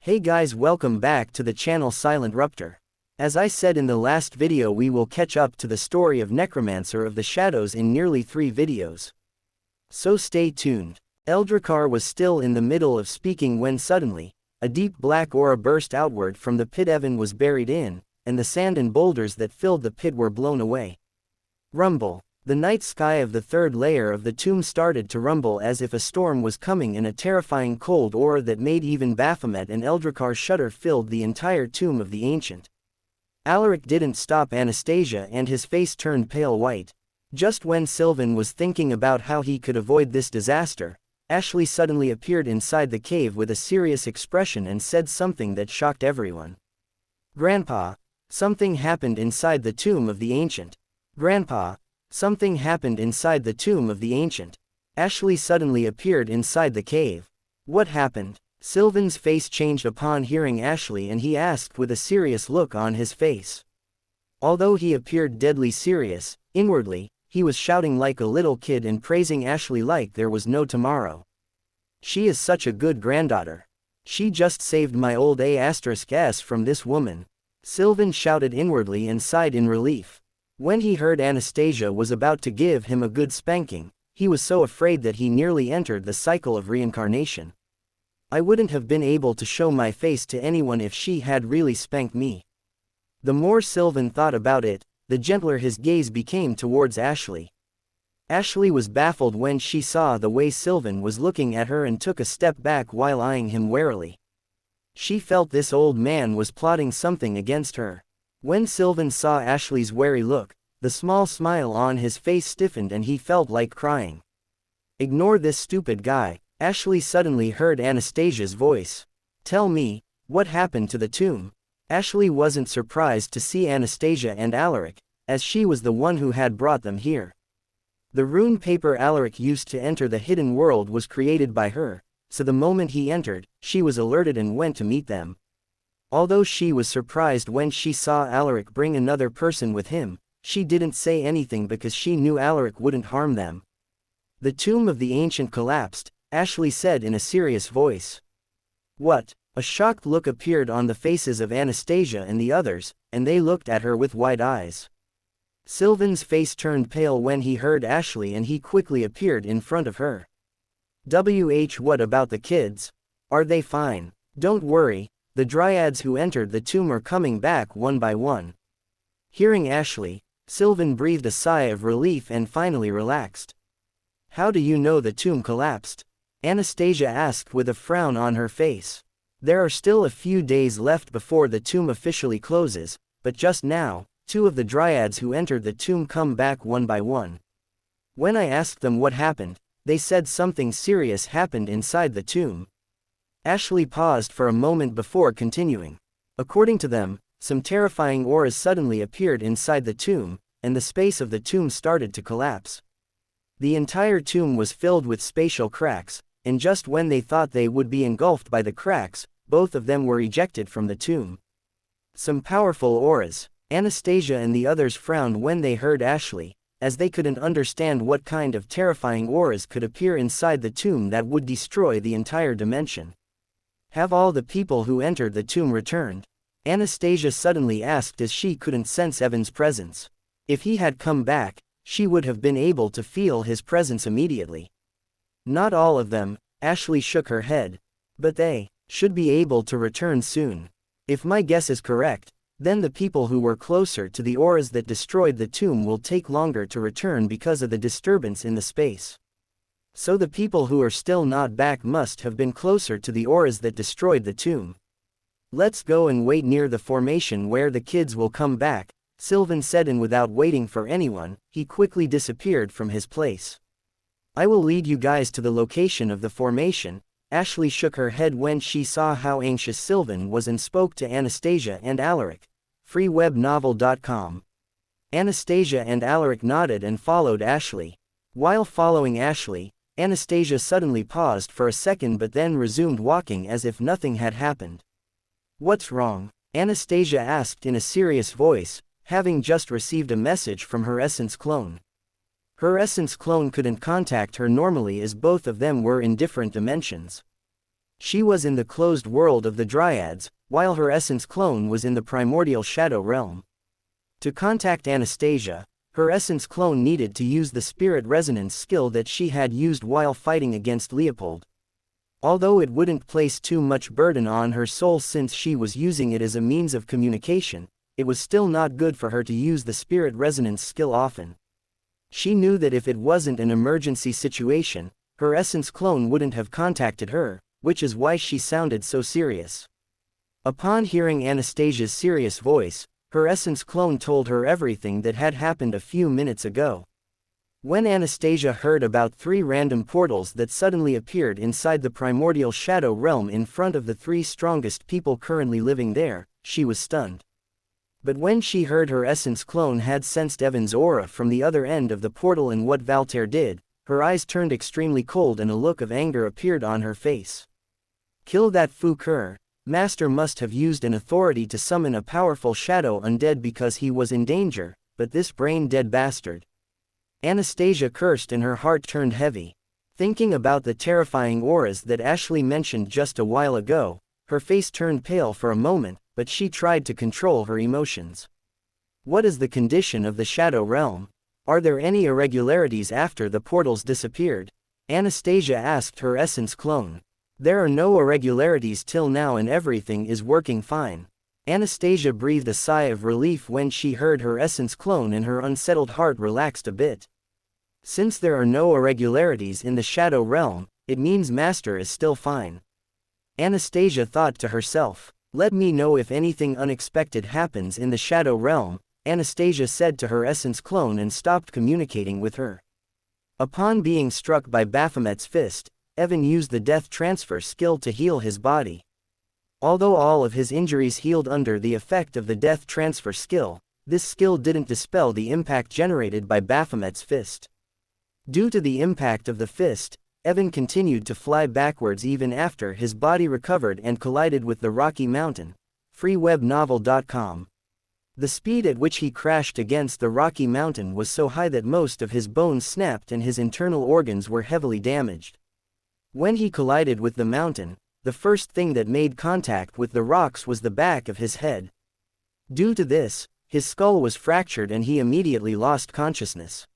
Hey guys, welcome back to the channel Silent Ruptor. As I said in the last video, we will catch up to the story of Necromancer of the Shadows in nearly 3 videos. So stay tuned. Eldracar was still in the middle of speaking when suddenly, a deep black aura burst outward from the pit Evan was buried in, and the sand and boulders that filled the pit were blown away. Rumble. The night sky of the third layer of the tomb started to rumble as if a storm was coming, and a terrifying cold aura that made even Baffet and Eldar shudder filled the entire tomb of the ancient. Alaric didn't stop Anastasia, and his face turned pale white. Just when Sylvan was thinking about how he could avoid this disaster, Ashley suddenly appeared inside the cave with a serious expression and said something that shocked everyone. "Grandpa, something happened inside the tomb of the ancient. Grandpa, something happened inside the tomb of the ancient." Ashley suddenly appeared inside the cave. "What happened?" Sylvan's face changed upon hearing Ashley, and he asked with a serious look on his face. Although he appeared deadly serious, inwardly, he was shouting like a little kid and praising Ashley like there was no tomorrow. "She is such a good granddaughter. She just saved my old A*S from this woman." Sylvan shouted inwardly and sighed in relief. When he heard Anastasia was about to give him a good spanking, he was so afraid that he nearly entered the cycle of reincarnation. "I wouldn't have been able to show my face to anyone if she had really spanked me." The more Sylvan thought about it, the gentler his gaze became towards Ashley. Ashley was baffled when she saw the way Sylvan was looking at her and took a step back while eyeing him warily. She felt this old man was plotting something against her. When Sylvan saw Ashley's wary look, the small smile on his face stiffened and he felt like crying. "Ignore this stupid guy." Ashley suddenly heard Anastasia's voice. "Tell me, what happened to the tomb?" Ashley wasn't surprised to see Anastasia and Alaric, as she was the one who had brought them here. The rune paper Alaric used to enter the hidden world was created by her, so the moment he entered, she was alerted and went to meet them. Although she was surprised when she saw Alaric bring another person with him, she didn't say anything because she knew Alaric wouldn't harm them. "The tomb of the ancient collapsed," Ashley said in a serious voice. "What?" A shocked look appeared on the faces of Anastasia and the others, and they looked at her with wide eyes. Sylvan's face turned pale when he heard Ashley, and he quickly appeared in front of her. What about the kids? Are they fine?" "Don't worry. The dryads who entered the tomb are coming back one by one." Hearing Ashley, Sylvan breathed a sigh of relief and finally relaxed. "How do you know the tomb collapsed?" Anastasia asked with a frown on her face. "There are still a few days left before the tomb officially closes, but just now, 2 of the dryads who entered the tomb come back one by one. When I asked them what happened, they said something serious happened inside the tomb." Ashley paused for a moment before continuing. "According to them, some terrifying auras suddenly appeared inside the tomb, and the space of the tomb started to collapse. The entire tomb was filled with spatial cracks, and just when they thought they would be engulfed by the cracks, both of them were ejected from the tomb. Some powerful auras." Anastasia and the others frowned when they heard Ashley, as they couldn't understand what kind of terrifying auras could appear inside the tomb that would destroy the entire dimension. "Have all the people who entered the tomb returned?" Anastasia suddenly asked, as she couldn't sense Evan's presence. If he had come back, she would have been able to feel his presence immediately. "Not all of them," Ashley shook her head. "But they should be able to return soon. If my guess is correct, then the people who were closer to the auras that destroyed the tomb will take longer to return because of the disturbance in the space. So the people who are still not back must have been closer to the auras that destroyed the tomb. Let's go and wait near the formation where the kids will come back," Sylvan said, and without waiting for anyone, he quickly disappeared from his place. "I will lead you guys to the location of the formation." Ashley shook her head when she saw how anxious Sylvan was and spoke to Anastasia and Alaric. freewebnovel.com. Anastasia and Alaric nodded and followed Ashley. While following Ashley, Anastasia suddenly paused for a second but then resumed walking as if nothing had happened. "What's wrong?" Anastasia asked in a serious voice, having just received a message from her essence clone. Her essence clone couldn't contact her normally as both of them were in different dimensions. She was in the closed world of the Dryads, while her essence clone was in the primordial shadow realm. To contact Anastasia, her essence clone needed to use the spirit resonance skill that she had used while fighting against Leopold. Although it wouldn't place too much burden on her soul since she was using it as a means of communication, it was still not good for her to use the spirit resonance skill often. She knew that if it wasn't an emergency situation, her essence clone wouldn't have contacted her, which is why she sounded so serious. Upon hearing Anastasia's serious voice, her essence clone told her everything that had happened a few minutes ago. When Anastasia heard about 3 random portals that suddenly appeared inside the primordial shadow realm in front of the 3 strongest people currently living there, she was stunned. But when she heard her essence clone had sensed Evan's aura from the other end of the portal and what Valter did, her eyes turned extremely cold and a look of anger appeared on her face. Kill that Fukur. Master must have used an authority to summon a powerful shadow undead because he was in danger, but this brain-dead bastard. Anastasia cursed and her heart turned heavy. Thinking about the terrifying auras that Ashley mentioned just a while ago, her face turned pale for a moment, but she tried to control her emotions. What is the condition of the shadow realm? Are there any irregularities after the portals disappeared? Anastasia asked her essence clone. There are no irregularities till now and everything is working fine. Anastasia breathed a sigh of relief when she heard her essence clone and her unsettled heart relaxed a bit. Since there are no irregularities in the shadow realm, it means Master is still fine. Anastasia thought to herself. Let me know if anything unexpected happens in the shadow realm, Anastasia said to her essence clone and stopped communicating with her. Upon being struck by Baphomet's fist, Evan used the death transfer skill to heal his body. Although all of his injuries healed under the effect of the death transfer skill, this skill didn't dispel the impact generated by Baphomet's fist. Due to the impact of the fist, Evan continued to fly backwards even after his body recovered and collided with the rocky mountain. freewebnovel.com. The speed at which he crashed against the rocky mountain was so high that most of his bones snapped and his internal organs were heavily damaged. When he collided with the mountain, the first thing that made contact with the rocks was the back of his head. Due to this, his skull was fractured and he immediately lost consciousness.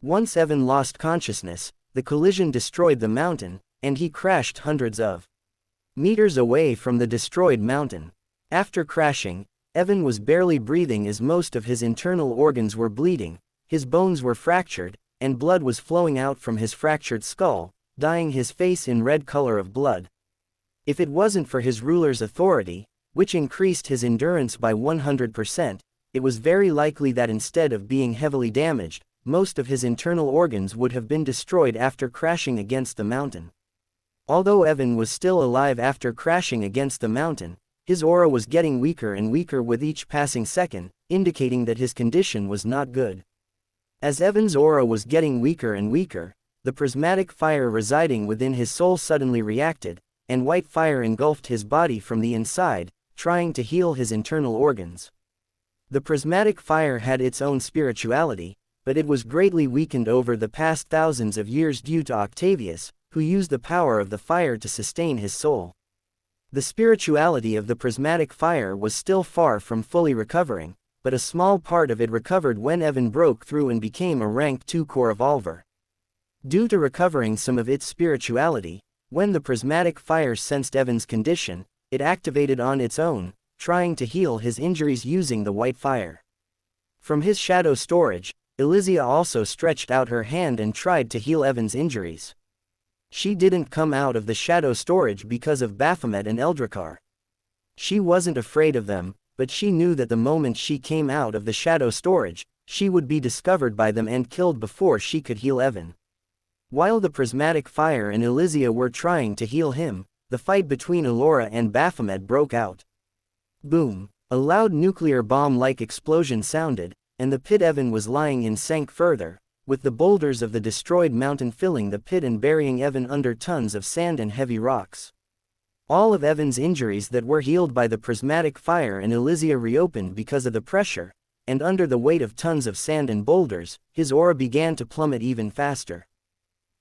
Once Evan lost consciousness, the collision destroyed the mountain, and he crashed hundreds of meters away from the destroyed mountain. After crashing, Evan was barely breathing as most of his internal organs were bleeding, his bones were fractured, and blood was flowing out from his fractured skull, dyeing his face in red color of blood. If it wasn't for his ruler's authority, which increased his endurance by 100%, it was very likely that instead of being heavily damaged, most of his internal organs would have been destroyed after crashing against the mountain. Although Evan was still alive after crashing against the mountain, his aura was getting weaker and weaker with each passing second, indicating that his condition was not good. As Evan's aura was getting weaker and weaker, the prismatic fire residing within his soul suddenly reacted, and white fire engulfed his body from the inside, trying to heal his internal organs. The prismatic fire had its own spirituality, but it was greatly weakened over the past thousands of years due to Octavius, who used the power of the fire to sustain his soul. The spirituality of the prismatic fire was still far from fully recovering, but a small part of it recovered when Evan broke through and became a rank 2 core evolver. Due to recovering some of its spirituality, when the prismatic fire sensed Evan's condition, it activated on its own, trying to heal his injuries using the white fire. From his shadow storage, Elysia also stretched out her hand and tried to heal Evan's injuries. She didn't come out of the shadow storage because of Baphomet and Eldar. She wasn't afraid of them, but she knew that the moment she came out of the shadow storage, she would be discovered by them and killed before she could heal Evan. While the prismatic fire and Elysia were trying to heal him, the fight between Elora and Baphomet broke out. Boom! A loud nuclear bomb-like explosion sounded, and the pit Evan was lying in sank further, with the boulders of the destroyed mountain filling the pit and burying Evan under tons of sand and heavy rocks. All of Evan's injuries that were healed by the prismatic fire and Elysia reopened because of the pressure, and under the weight of tons of sand and boulders, his aura began to plummet even faster.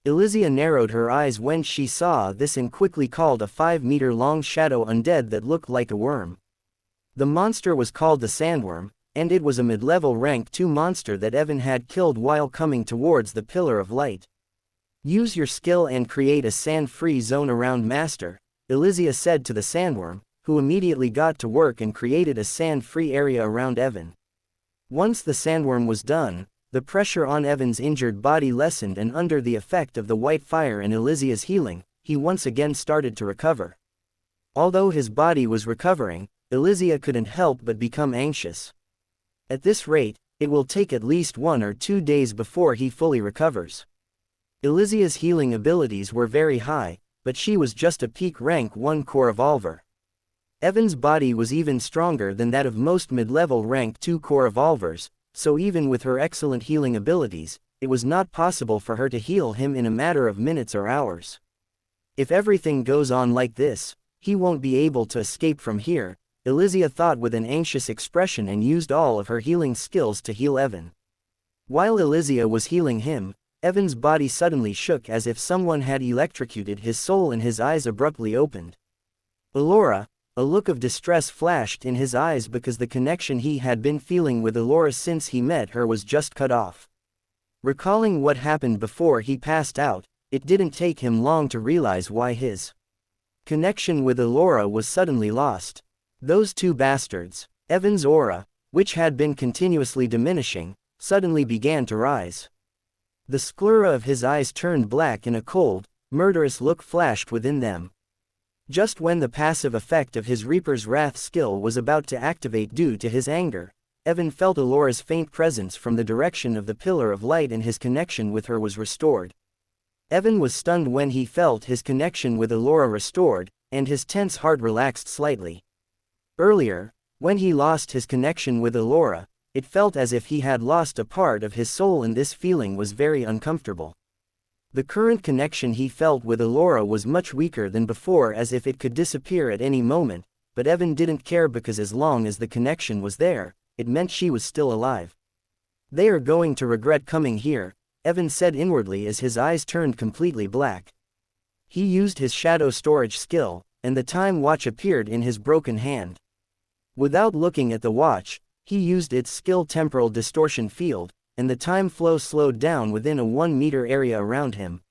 Elysia narrowed her eyes when she saw this and quickly called a 5-meter-long shadow undead that looked like a worm. The monster was called the Sandworm, and it was a mid-level rank 2 monster that Evan had killed while coming towards the Pillar of Light. Use your skill and create a sand-free zone around Master, Elysia said to the Sandworm, who immediately got to work and created a sand-free area around Evan. Once the Sandworm was done, the pressure on Evan's injured body lessened, and under the effect of the white fire and Elysia's healing, he once again started to recover. Although his body was recovering, Elysia couldn't help but become anxious. At this rate, it will take at least 1 or 2 days before he fully recovers. Elysia's healing abilities were very high, but she was just a peak rank 1 core evolver. Evan's body was even stronger than that of most mid-level rank 2 core evolvers, so even with her excellent healing abilities, it was not possible for her to heal him in a matter of minutes or hours. If everything goes on like this, he won't be able to escape from here, Elysia thought with an anxious expression, and used all of her healing skills to heal Evan. While Elysia was healing him, Evan's body suddenly shook as if someone had electrocuted his soul, and his eyes abruptly opened. Elora, a look of distress flashed in his eyes because the connection he had been feeling with Elora since he met her was just cut off. Recalling what happened before he passed out, it didn't take him long to realize why his connection with Elora was suddenly lost. Those 2 bastards. Evan's aura, which had been continuously diminishing, suddenly began to rise. The sclera of his eyes turned black and a cold, murderous look flashed within them. Just when the passive effect of his Reaper's Wrath skill was about to activate due to his anger, Evan felt Elora's faint presence from the direction of the Pillar of Light, and his connection with her was restored. Evan was stunned when he felt his connection with Elora restored, and his tense heart relaxed slightly. Earlier, when he lost his connection with Elora, it felt as if he had lost a part of his soul, and this feeling was very uncomfortable. The current connection he felt with Elora was much weaker than before, as if it could disappear at any moment, but Evan didn't care because as long as the connection was there, it meant she was still alive. They are going to regret coming here, Evan said inwardly as his eyes turned completely black. He used his shadow storage skill, and the time watch appeared in his broken hand. Without looking at the watch, he used its skill Temporal Distortion Field, and the time flow slowed down within a 1-meter area around him.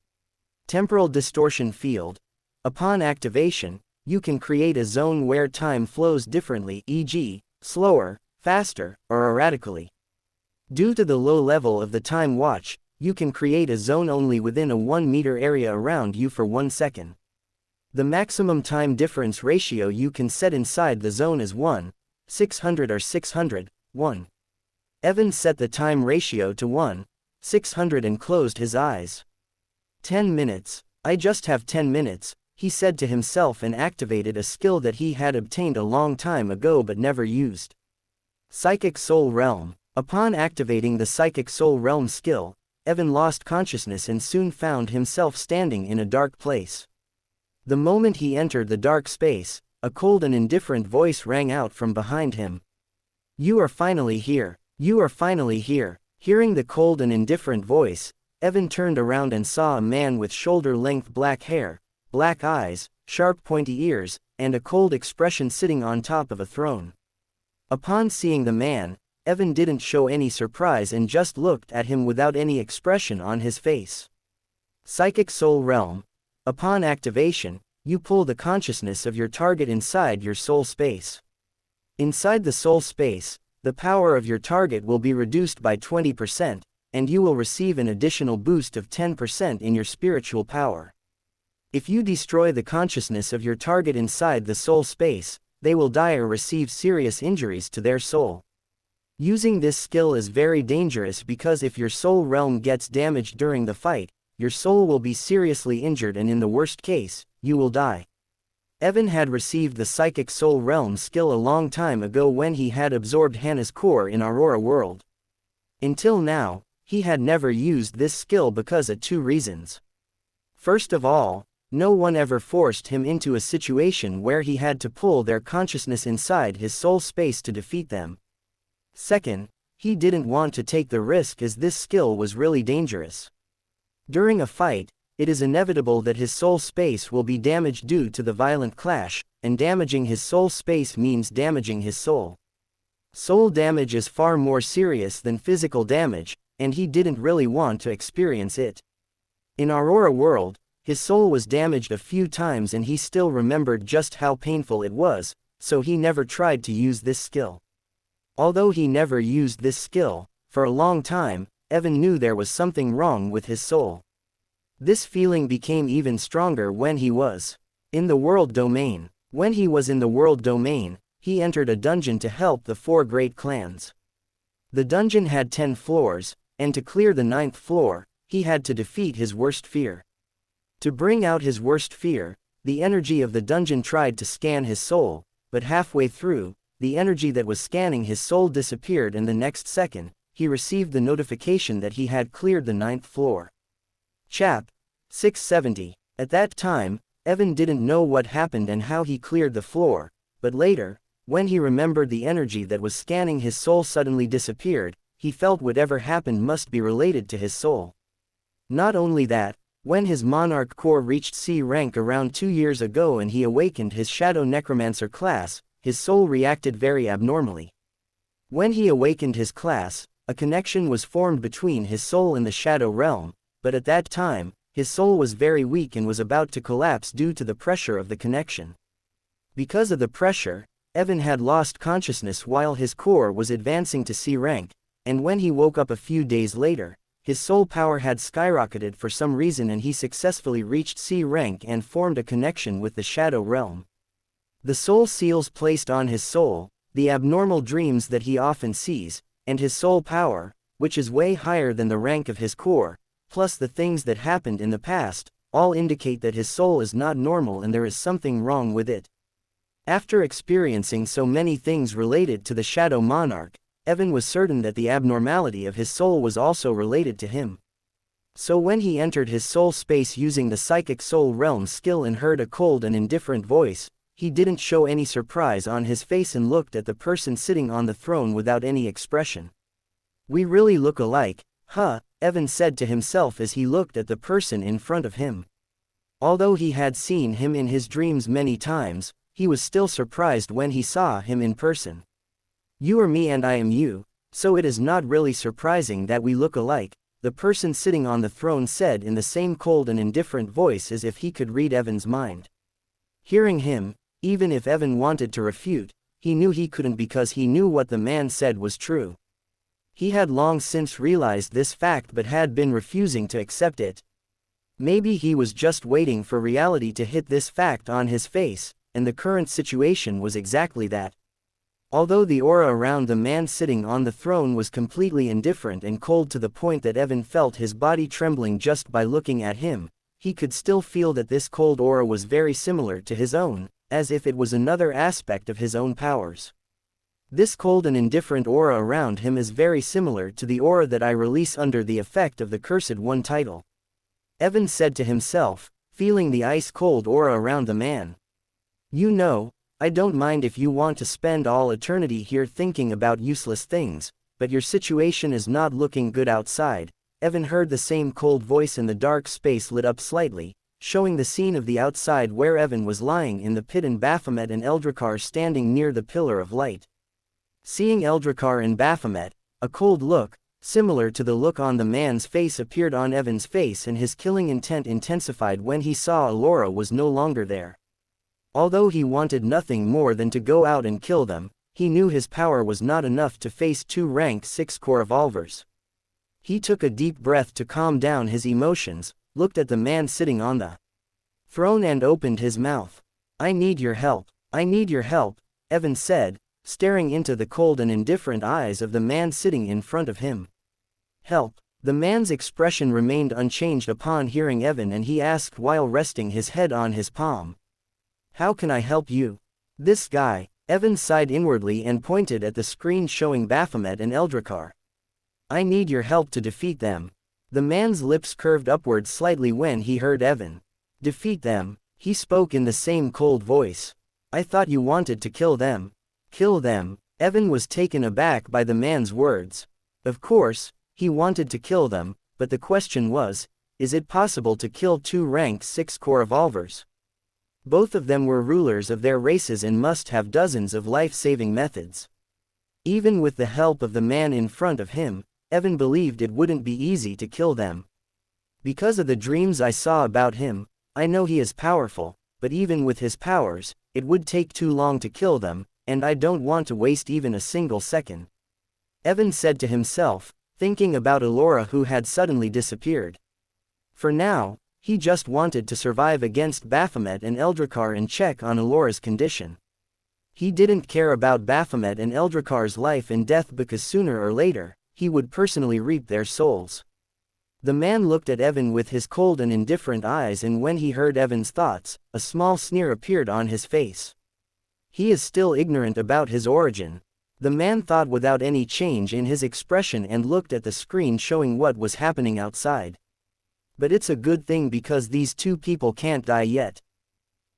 Temporal Distortion Field. Upon activation, you can create a zone where time flows differently, e.g., slower, faster, or erratically. Due to the low level of the time watch, you can create a zone only within a 1-meter area around you for 1 second. The maximum time difference ratio you can set inside the zone is 1/600 or 600, 1. Evan set the time ratio to 1/600 and closed his eyes. 10 minutes, I just have 10 minutes, he said to himself, and activated a skill that he had obtained a long time ago but never used. Psychic Soul Realm. Upon activating the Psychic Soul Realm skill, Evan lost consciousness and soon found himself standing in a dark place. The moment he entered the dark space, a cold and indifferent voice rang out from behind him. You are finally here. You are finally here. Hearing the cold and indifferent voice, Evan turned around and saw a man with shoulder-length black hair, black eyes, sharp pointy ears, and a cold expression sitting on top of a throne. Upon seeing the man, Evan didn't show any surprise and just looked at him without any expression on his face. Psychic Soul Realm. Upon activation, you pull the consciousness of your target inside your soul space. Inside the soul space, the power of your target will be reduced by 20%, and you will receive an additional boost of 10% in your spiritual power. If you destroy the consciousness of your target inside the soul space, they will die or receive serious injuries to their soul. Using this skill is very dangerous because if your soul realm gets damaged during the fight, your soul will be seriously injured and in the worst case, you will die. Evan had received the Psychic Soul Realm skill a long time ago when he had absorbed Hannah's core in Aurora World. Until now, he had never used this skill because of 2 reasons. First of all, no one ever forced him into a situation where he had to pull their consciousness inside his soul space to defeat them. Second, he didn't want to take the risk as this skill was really dangerous. During a fight, it is inevitable that his soul space will be damaged due to the violent clash, and damaging his soul space means damaging his soul. Soul damage is far more serious than physical damage, and he didn't really want to experience it. In Aurora World, his soul was damaged a few times and he still remembered just how painful it was, so he never tried to use this skill. Although he never used this skill, for a long time, Evan knew there was something wrong with his soul. This feeling became even stronger when he was in the world domain. When he was in the world domain, he entered a dungeon to help the 4 great clans. The dungeon had 10 floors, and to clear the 9th floor, he had to defeat his worst fear. To bring out his worst fear, the energy of the dungeon tried to scan his soul, but halfway through, the energy that was scanning his soul disappeared and the next second, he received the notification that he had cleared the 9th floor. Chap. 670. At that time, Evan didn't know what happened and how he cleared the floor, but later, when he remembered the energy that was scanning his soul suddenly disappeared, he felt whatever happened must be related to his soul. Not only that, when his Monarch core reached C rank around 2 years ago and he awakened his Shadow Necromancer class, his soul reacted very abnormally. When he awakened his class, a connection was formed between his soul and the Shadow Realm, but at that time, his soul was very weak and was about to collapse due to the pressure of the connection. Because of the pressure, Evan had lost consciousness while his core was advancing to C rank, and when he woke up a few days later, his soul power had skyrocketed for some reason and he successfully reached C rank and formed a connection with the Shadow Realm. The soul seals placed on his soul, the abnormal dreams that he often sees, and his soul power, which is way higher than the rank of his core, plus the things that happened in the past, all indicate that his soul is not normal and there is something wrong with it. After experiencing so many things related to the Shadow Monarch, Evan was certain that the abnormality of his soul was also related to him. So when he entered his soul space using the Psychic Soul Realm skill and heard a cold and indifferent voice, he didn't show any surprise on his face and looked at the person sitting on the throne without any expression. "We really look alike, huh?" Evan said to himself as he looked at the person in front of him. Although he had seen him in his dreams many times, he was still surprised when he saw him in person. "You are me and I am you, so it is not really surprising that we look alike," the person sitting on the throne said in the same cold and indifferent voice as if he could read Evan's mind. Hearing him, even if Evan wanted to refute, he knew he couldn't because he knew what the man said was true. He had long since realized this fact but had been refusing to accept it. Maybe he was just waiting for reality to hit this fact on his face, and the current situation was exactly that. Although the aura around the man sitting on the throne was completely indifferent and cold to the point that Evan felt his body trembling just by looking at him, he could still feel that this cold aura was very similar to his own, as if it was another aspect of his own powers. This cold and indifferent aura around him is very similar to the aura that I release under the effect of the Cursed One title. Evan said to himself, feeling the ice-cold aura around the man. "You know, I don't mind if you want to spend all eternity here thinking about useless things, but your situation is not looking good outside." Evan heard the same cold voice and the dark space lit up slightly, showing the scene of the outside where Evan was lying in the pit and Baphomet and Eldar standing near the pillar of light. Seeing Eldar and Baphomet, a cold look, similar to the look on the man's face appeared on Evan's face and his killing intent intensified when he saw Alora was no longer there. Although he wanted nothing more than to go out and kill them, he knew his power was not enough to face 2 rank 6 core revolvers. He took a deep breath to calm down his emotions, looked at the man sitting on the throne and opened his mouth. "I need your help, I need your help," Evan said, staring into the cold and indifferent eyes of the man sitting in front of him. "Help." The man's expression remained unchanged upon hearing Evan and he asked while resting his head on his palm. "How can I help you?" "This guy." Evan sighed inwardly and pointed at the screen showing Baphomet and Eldar. "I need your help to defeat them." The man's lips curved upward slightly when he heard Evan. "Defeat them?" He spoke in the same cold voice. "I thought you wanted to kill them." "Kill them?" Evan was taken aback by the man's words. Of course, he wanted to kill them, but the question was, is it possible to kill 2 rank 6 core evolvers? Both of them were rulers of their races and must have dozens of life-saving methods. Even with the help of the man in front of him, Evan believed it wouldn't be easy to kill them. Because of the dreams I saw about him, I know he is powerful, but even with his powers, it would take too long to kill them, and I don't want to waste even a single second. Evan said to himself, thinking about Elora who had suddenly disappeared. For now, he just wanted to survive against Baphomet and Eldar and check on Elora's condition. He didn't care about Baphomet and Eldrakar's life and death because sooner or later, he would personally reap their souls. The man looked at Evan with his cold and indifferent eyes, and when he heard Evan's thoughts, a small sneer appeared on his face. He is still ignorant about his origin. The man thought without any change in his expression and looked at the screen showing what was happening outside. But it's a good thing because these 2 people can't die yet.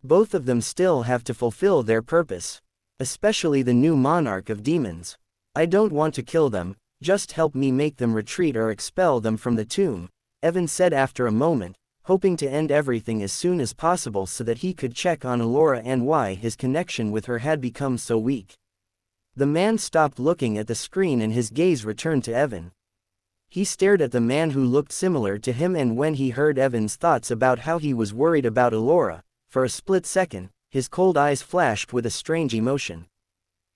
Both of them still have to fulfill their purpose. Especially the new monarch of demons. I don't want to kill them, just help me make them retreat or expel them from the tomb, Evan said after a moment, hoping to end everything as soon as possible so that he could check on Elora and why his connection with her had become so weak. The man stopped looking at the screen and his gaze returned to Evan. He stared at the man who looked similar to him, and when he heard Evan's thoughts about how he was worried about Elora, for a split second, his cold eyes flashed with a strange emotion.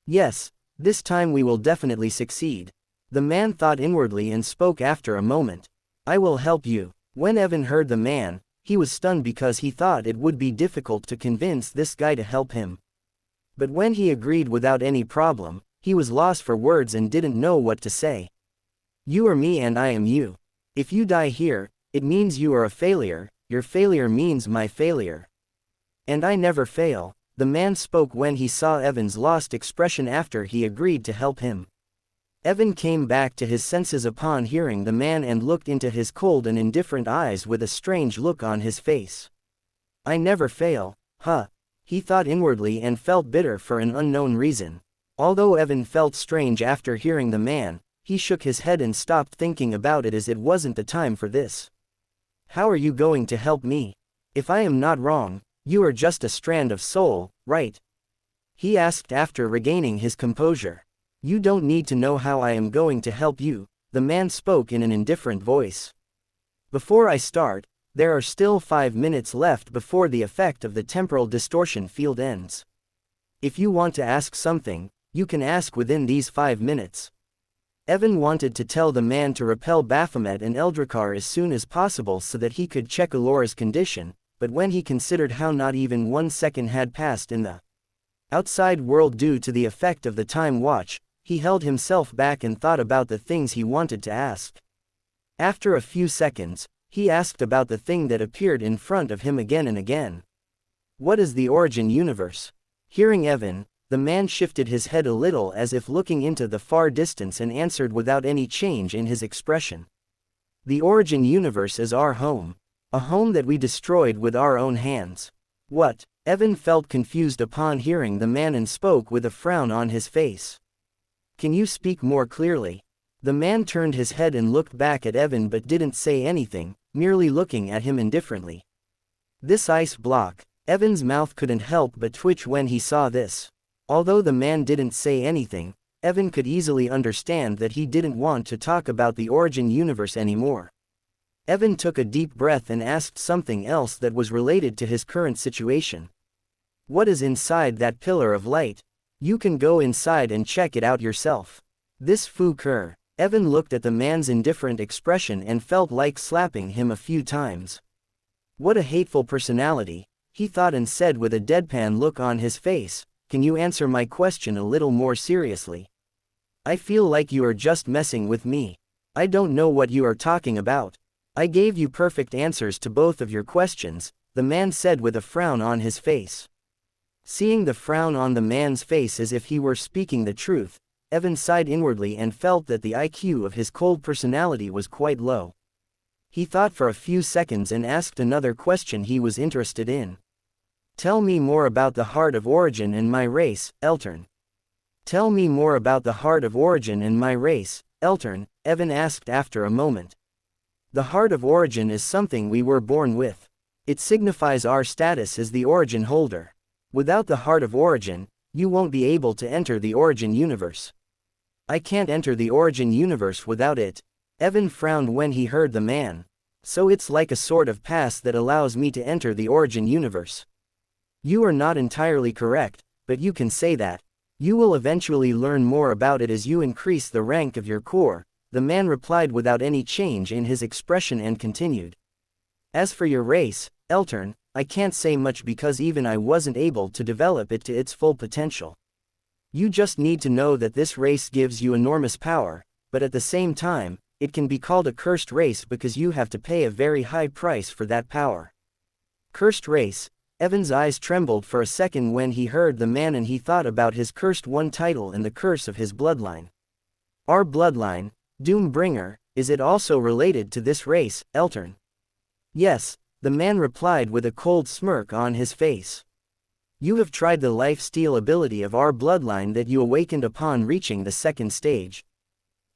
Yes, this time we will definitely succeed. The man thought inwardly and spoke after a moment. I will help you. When Evan heard the man, he was stunned because he thought it would be difficult to convince this guy to help him. But when he agreed without any problem, he was lost for words and didn't know what to say. You are me and I am you. If you die here, it means you are a failure, your failure means my failure. And I never fail, the man spoke when he saw Evan's lost expression after he agreed to help him. Evan came back to his senses upon hearing the man and looked into his cold and indifferent eyes with a strange look on his face. I never fail, huh? He thought inwardly and felt bitter for an unknown reason. Although Evan felt strange after hearing the man, he shook his head and stopped thinking about it as it wasn't the time for this. How are you going to help me? If I am not wrong, you are just a strand of soul, right? He asked after regaining his composure. You don't need to know how I am going to help you, the man spoke in an indifferent voice. Before I start, there are still 5 minutes left before the effect of the temporal distortion field ends. If you want to ask something, you can ask within these 5 minutes. Evan wanted to tell the man to repel Baphomet and Eldar as soon as possible so that he could check Elora's condition, but when he considered how not even 1 second had passed in the outside world due to the effect of the time watch, he held himself back and thought about the things he wanted to ask. After a few seconds, he asked about the thing that appeared in front of him again and again. What is the origin universe? Hearing Evan, the man shifted his head a little as if looking into the far distance and answered without any change in his expression. The origin universe is our home. A home that we destroyed with our own hands. What? Evan felt confused upon hearing the man and spoke with a frown on his face. Can you speak more clearly? The man turned his head and looked back at Evan but didn't say anything, merely looking at him indifferently. This ice block. Evan's mouth couldn't help but twitch when he saw this. Although the man didn't say anything, Evan could easily understand that he didn't want to talk about the origin universe anymore. Evan took a deep breath and asked something else that was related to his current situation. What is inside that pillar of light? You can go inside and check it out yourself. This Fu-Ker. Evan looked at the man's indifferent expression and felt like slapping him a few times. What a hateful personality, he thought and said with a deadpan look on his face, can you answer my question a little more seriously? I feel like you are just messing with me. I don't know what you are talking about. I gave you perfect answers to both of your questions, the man said with a frown on his face. Seeing the frown on the man's face as if he were speaking the truth, Evan sighed inwardly and felt that the IQ of his cold personality was quite low. He thought for a few seconds and asked another question he was interested in. Tell me more about the heart of origin and my race, Eltern. Tell me more about the heart of origin and my race, Eltern, Evan asked after a moment. The heart of origin is something we were born with. It signifies our status as the origin holder. Without the heart of origin, you won't be able to enter the origin universe. I can't enter the origin universe without it. Evan frowned when he heard the man. So it's like a sort of pass that allows me to enter the origin universe. You are not entirely correct, but you can say that. You will eventually learn more about it as you increase the rank of your core, the man replied without any change in his expression and continued. As for your race, Eltern, I can't say much because even I wasn't able to develop it to its full potential. You just need to know that this race gives you enormous power, but at the same time, it can be called a cursed race because you have to pay a very high price for that power. Cursed race. Evan's eyes trembled for a second when he heard the man and he thought about his cursed one title and the curse of his bloodline. Our bloodline, Doombringer, is it also related to this race, Eltern? Yes, the man replied with a cold smirk on his face. You have tried the life-steal ability of our bloodline that you awakened upon reaching the second stage.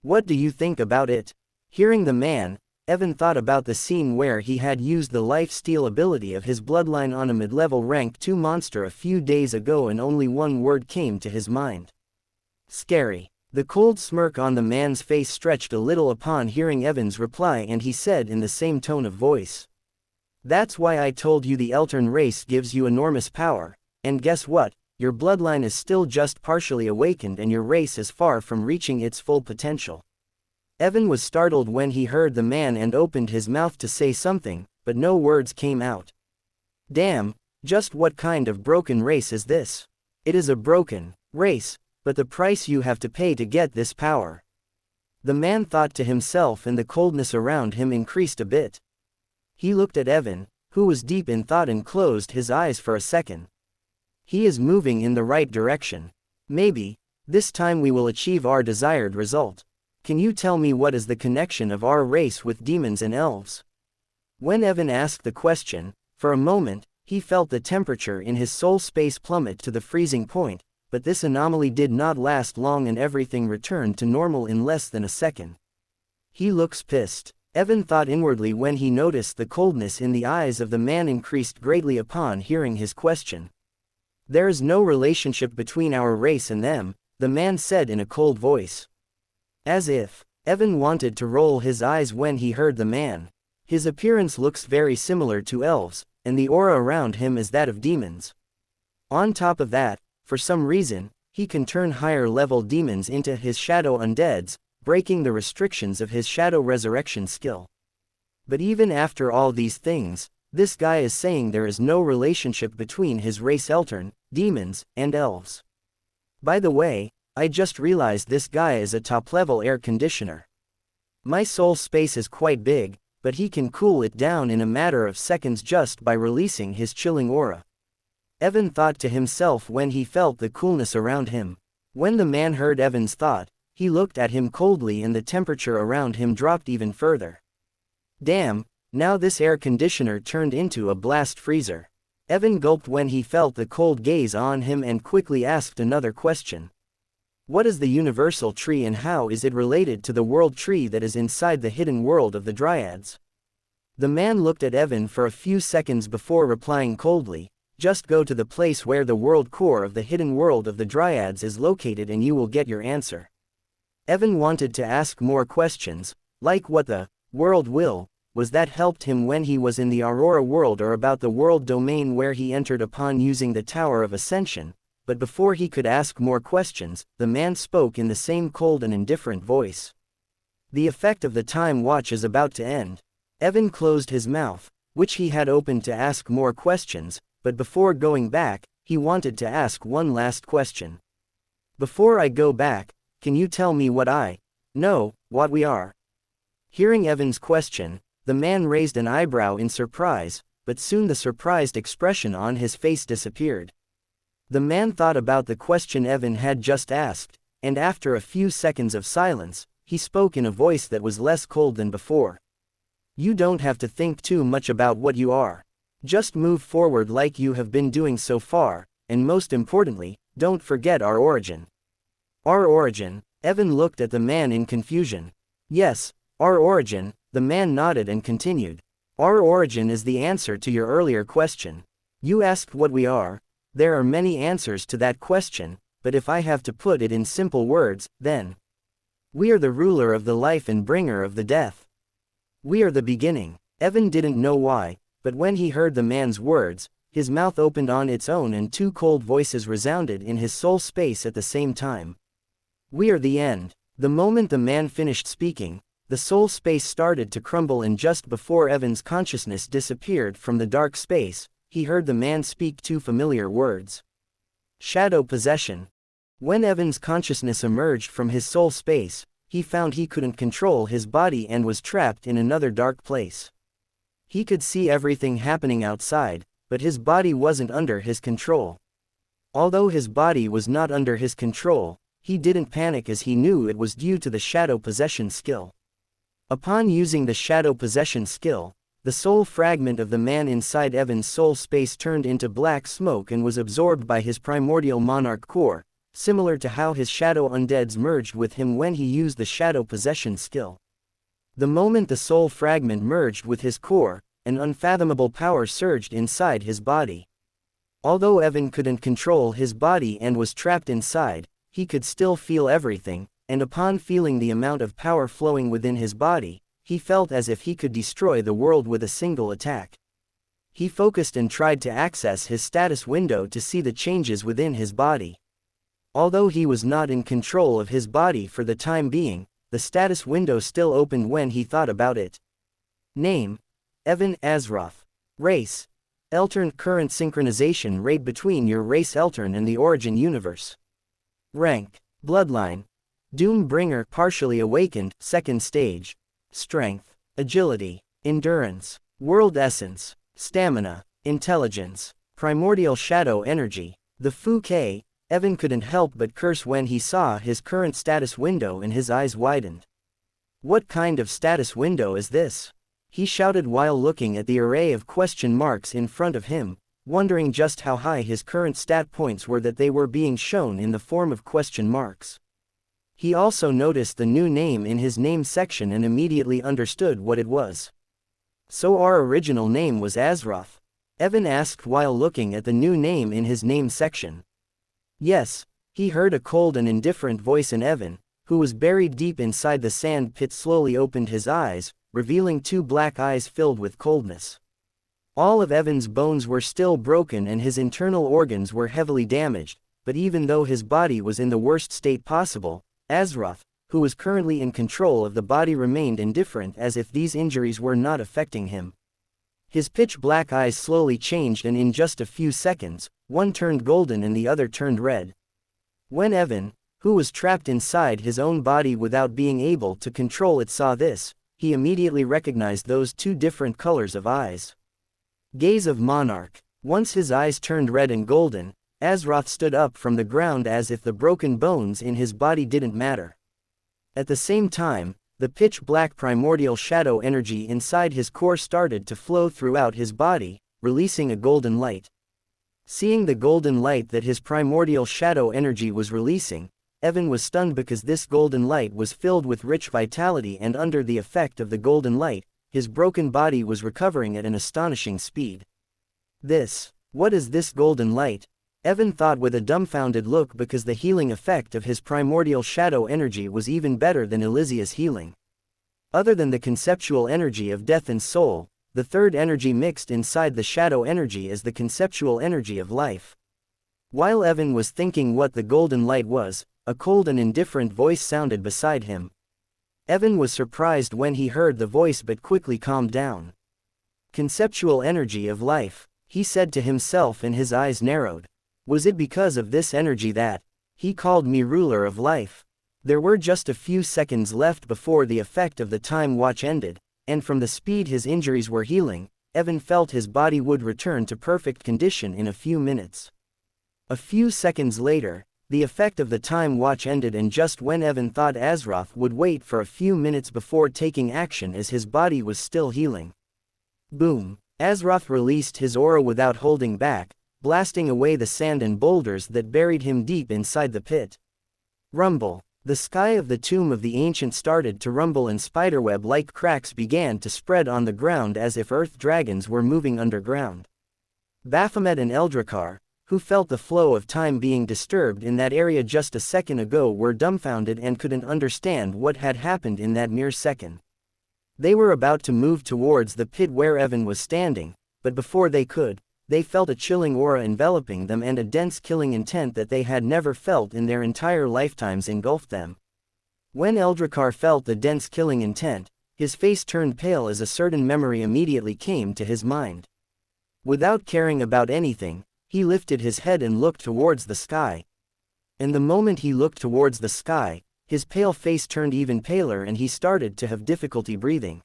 What do you think about it? Hearing the man, Evan thought about the scene where he had used the life-steal ability of his bloodline on a mid-level rank 2 monster a few days ago and only one word came to his mind. Scary. The cold smirk on the man's face stretched a little upon hearing Evan's reply and he said in the same tone of voice. That's why I told you the Eltern race gives you enormous power, and guess what, your bloodline is still just partially awakened and your race is far from reaching its full potential. Evan was startled when he heard the man and opened his mouth to say something, but no words came out. Damn, just what kind of broken race is this? It is a broken race, but the price you have to pay to get this power. The man thought to himself and the coldness around him increased a bit. He looked at Evan, who was deep in thought and closed his eyes for a second. He is moving in the right direction. Maybe, this time we will achieve our desired result. Can you tell me what is the connection of our race with demons and elves? When Evan asked the question, for a moment, he felt the temperature in his soul space plummet to the freezing point, but this anomaly did not last long and everything returned to normal in less than a second. He looks pissed. Evan thought inwardly when he noticed the coldness in the eyes of the man increased greatly upon hearing his question. There is no relationship between our race and them, the man said in a cold voice. As if, Evan wanted to roll his eyes when he heard the man. His appearance looks very similar to elves, and the aura around him is that of demons. On top of that, for some reason, he can turn higher-level demons into his shadow undeads, breaking the restrictions of his shadow resurrection skill. But even after all these things, this guy is saying there is no relationship between his race Eltern, demons, and elves. By the way, I just realized this guy is a top-level air conditioner. My soul space is quite big, but he can cool it down in a matter of seconds just by releasing his chilling aura. Evan thought to himself when he felt the coolness around him. When the man heard Evan's thought, he looked at him coldly and the temperature around him dropped even further. Damn, now this air conditioner turned into a blast freezer. Evan gulped when he felt the cold gaze on him and quickly asked another question. What is the universal tree and how is it related to the world tree that is inside the hidden world of the Dryads? The man looked at Evan for a few seconds before replying coldly. Just go to the place where the world core of the hidden world of the Dryads is located and you will get your answer. Evan wanted to ask more questions, like what the world will was that helped him when he was in the Aurora world or about the world domain where he entered upon using the Tower of Ascension, but before he could ask more questions, the man spoke in the same cold and indifferent voice. The effect of the time watch is about to end. Evan closed his mouth, which he had opened to ask more questions, but before going back, he wanted to ask one last question. Before I go back, can you tell me what I know, what we are? Hearing Evan's question, the man raised an eyebrow in surprise, but soon the surprised expression on his face disappeared. The man thought about the question Evan had just asked, and after a few seconds of silence, he spoke in a voice that was less cold than before. You don't have to think too much about what you are. Just move forward like you have been doing so far, and most importantly, don't forget our origin. Our origin? Evan looked at the man in confusion. Yes, our origin, The man nodded and continued. Our origin is the answer to your earlier question. You asked what we are. There are many answers to that question, but if I have to put it in simple words, then we are the ruler of the life and bringer of the death. We are the beginning. Evan didn't know why, but when he heard the man's words, his mouth opened on its own and two cold voices resounded in his soul space at the same time. We are the end. The moment the man finished speaking, the soul space started to crumble, and just before Evan's consciousness disappeared from the dark space, he heard the man speak two familiar words. Shadow possession. When Evan's consciousness emerged from his soul space, he found he couldn't control his body and was trapped in another dark place. He could see everything happening outside, but his body wasn't under his control. Although his body was not under his control, he didn't panic as he knew it was due to the shadow possession skill. Upon using the shadow possession skill, the soul fragment of the man inside Evan's soul space turned into black smoke and was absorbed by his primordial monarch core, similar to how his shadow undeads merged with him when he used the shadow possession skill. The moment the soul fragment merged with his core, an unfathomable power surged inside his body. Although Evan couldn't control his body and was trapped inside, he could still feel everything, and upon feeling the amount of power flowing within his body, he felt as if he could destroy the world with a single attack. He focused and tried to access his status window to see the changes within his body. Although he was not in control of his body for the time being, the status window still opened when he thought about it. Name: Evan Azroth. Race: Eltern. Current synchronization rate between your race Eltern and the origin universe. Rank: Bloodline. Doombringer. Partially awakened, second stage. Strength, agility, endurance, world essence, stamina, intelligence, primordial shadow energy. The Fu-K. Evan couldn't help but curse when he saw his current status window and his eyes widened. What kind of status window is this? He shouted while looking at the array of question marks in front of him, wondering just how high his current stat points were that they were being shown in the form of question marks. He also noticed the new name in his name section and immediately understood what it was. So our original name was Azroth? Evan asked while looking at the new name in his name section. Yes, he heard a cold and indifferent voice, and Evan, who was buried deep inside the sand pit, slowly opened his eyes, revealing two black eyes filled with coldness. All of Evan's bones were still broken and his internal organs were heavily damaged, but even though his body was in the worst state possible, Azroth, who was currently in control of the body, remained indifferent as if these injuries were not affecting him. His pitch black eyes slowly changed, and in just a few seconds, one turned golden and the other turned red. When Evan, who was trapped inside his own body without being able to control it, saw this, he immediately recognized those two different colors of eyes. Gaze of Monarch. Once his eyes turned red and golden, Azroth stood up from the ground as if the broken bones in his body didn't matter. At the same time, the pitch-black primordial shadow energy inside his core started to flow throughout his body, releasing a golden light. Seeing the golden light that his primordial shadow energy was releasing, Evan was stunned because this golden light was filled with rich vitality, and under the effect of the golden light, his broken body was recovering at an astonishing speed. What is this golden light? Evan thought with a dumbfounded look, because the healing effect of his primordial shadow energy was even better than Elysia's healing. Other than the conceptual energy of death and soul, the third energy mixed inside the shadow energy is the conceptual energy of life. While Evan was thinking what the golden light was, a cold and indifferent voice sounded beside him. Evan was surprised when he heard the voice but quickly calmed down. Conceptual energy of life, he said to himself, and his eyes narrowed. Was it because of this energy that he called me ruler of life? There were just a few seconds left before the effect of the time watch ended, and from the speed his injuries were healing, Evan felt his body would return to perfect condition in a few minutes. A few seconds later, the effect of the time watch ended, and just when Evan thought Azroth would wait for a few minutes before taking action as his body was still healing. Boom! Azroth released his aura without holding back, blasting away the sand and boulders that buried him deep inside the pit. Rumble! The sky of the tomb of the ancient started to rumble and spiderweb-like cracks began to spread on the ground as if earth dragons were moving underground. Baphomet and Eldar, who felt the flow of time being disturbed in that area just a second ago, were dumbfounded and couldn't understand what had happened in that mere second. They were about to move towards the pit where Evan was standing, but before they could, they felt a chilling aura enveloping them and a dense killing intent that they had never felt in their entire lifetimes engulfed them. When Eldar felt the dense killing intent, his face turned pale as a certain memory immediately came to his mind. Without caring about anything, he lifted his head and looked towards the sky. And the moment he looked towards the sky, his pale face turned even paler and he started to have difficulty breathing.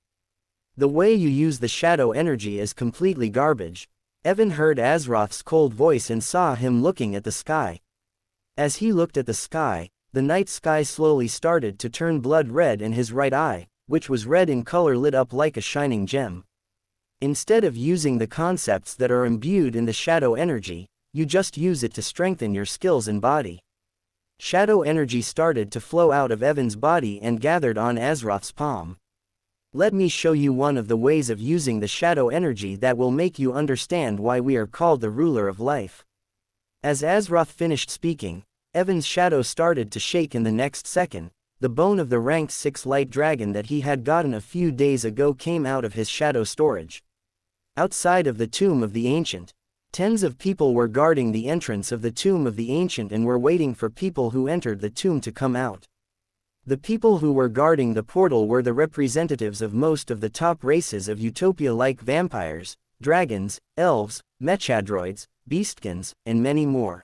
The way you use the shadow energy is completely garbage. Evan heard Azroth's cold voice and saw him looking at the sky. As he looked at the sky, the night sky slowly started to turn blood red and his right eye, which was red in color, lit up like a shining gem. Instead of using the concepts that are imbued in the shadow energy, you just use it to strengthen your skills and body. Shadow energy started to flow out of Evan's body and gathered on Azroth's palm. Let me show you one of the ways of using the shadow energy that will make you understand why we are called the ruler of life. As Azroth finished speaking, Evan's shadow started to shake in the next second. The bone of the rank 6 light dragon that he had gotten a few days ago came out of his shadow storage. Outside of the tomb of the ancient, tens of people were guarding the entrance of the tomb of the ancient and were waiting for people who entered the tomb to come out. The people who were guarding the portal were the representatives of most of the top races of Utopia, like vampires, dragons, elves, mechadroids, beastkins, and many more.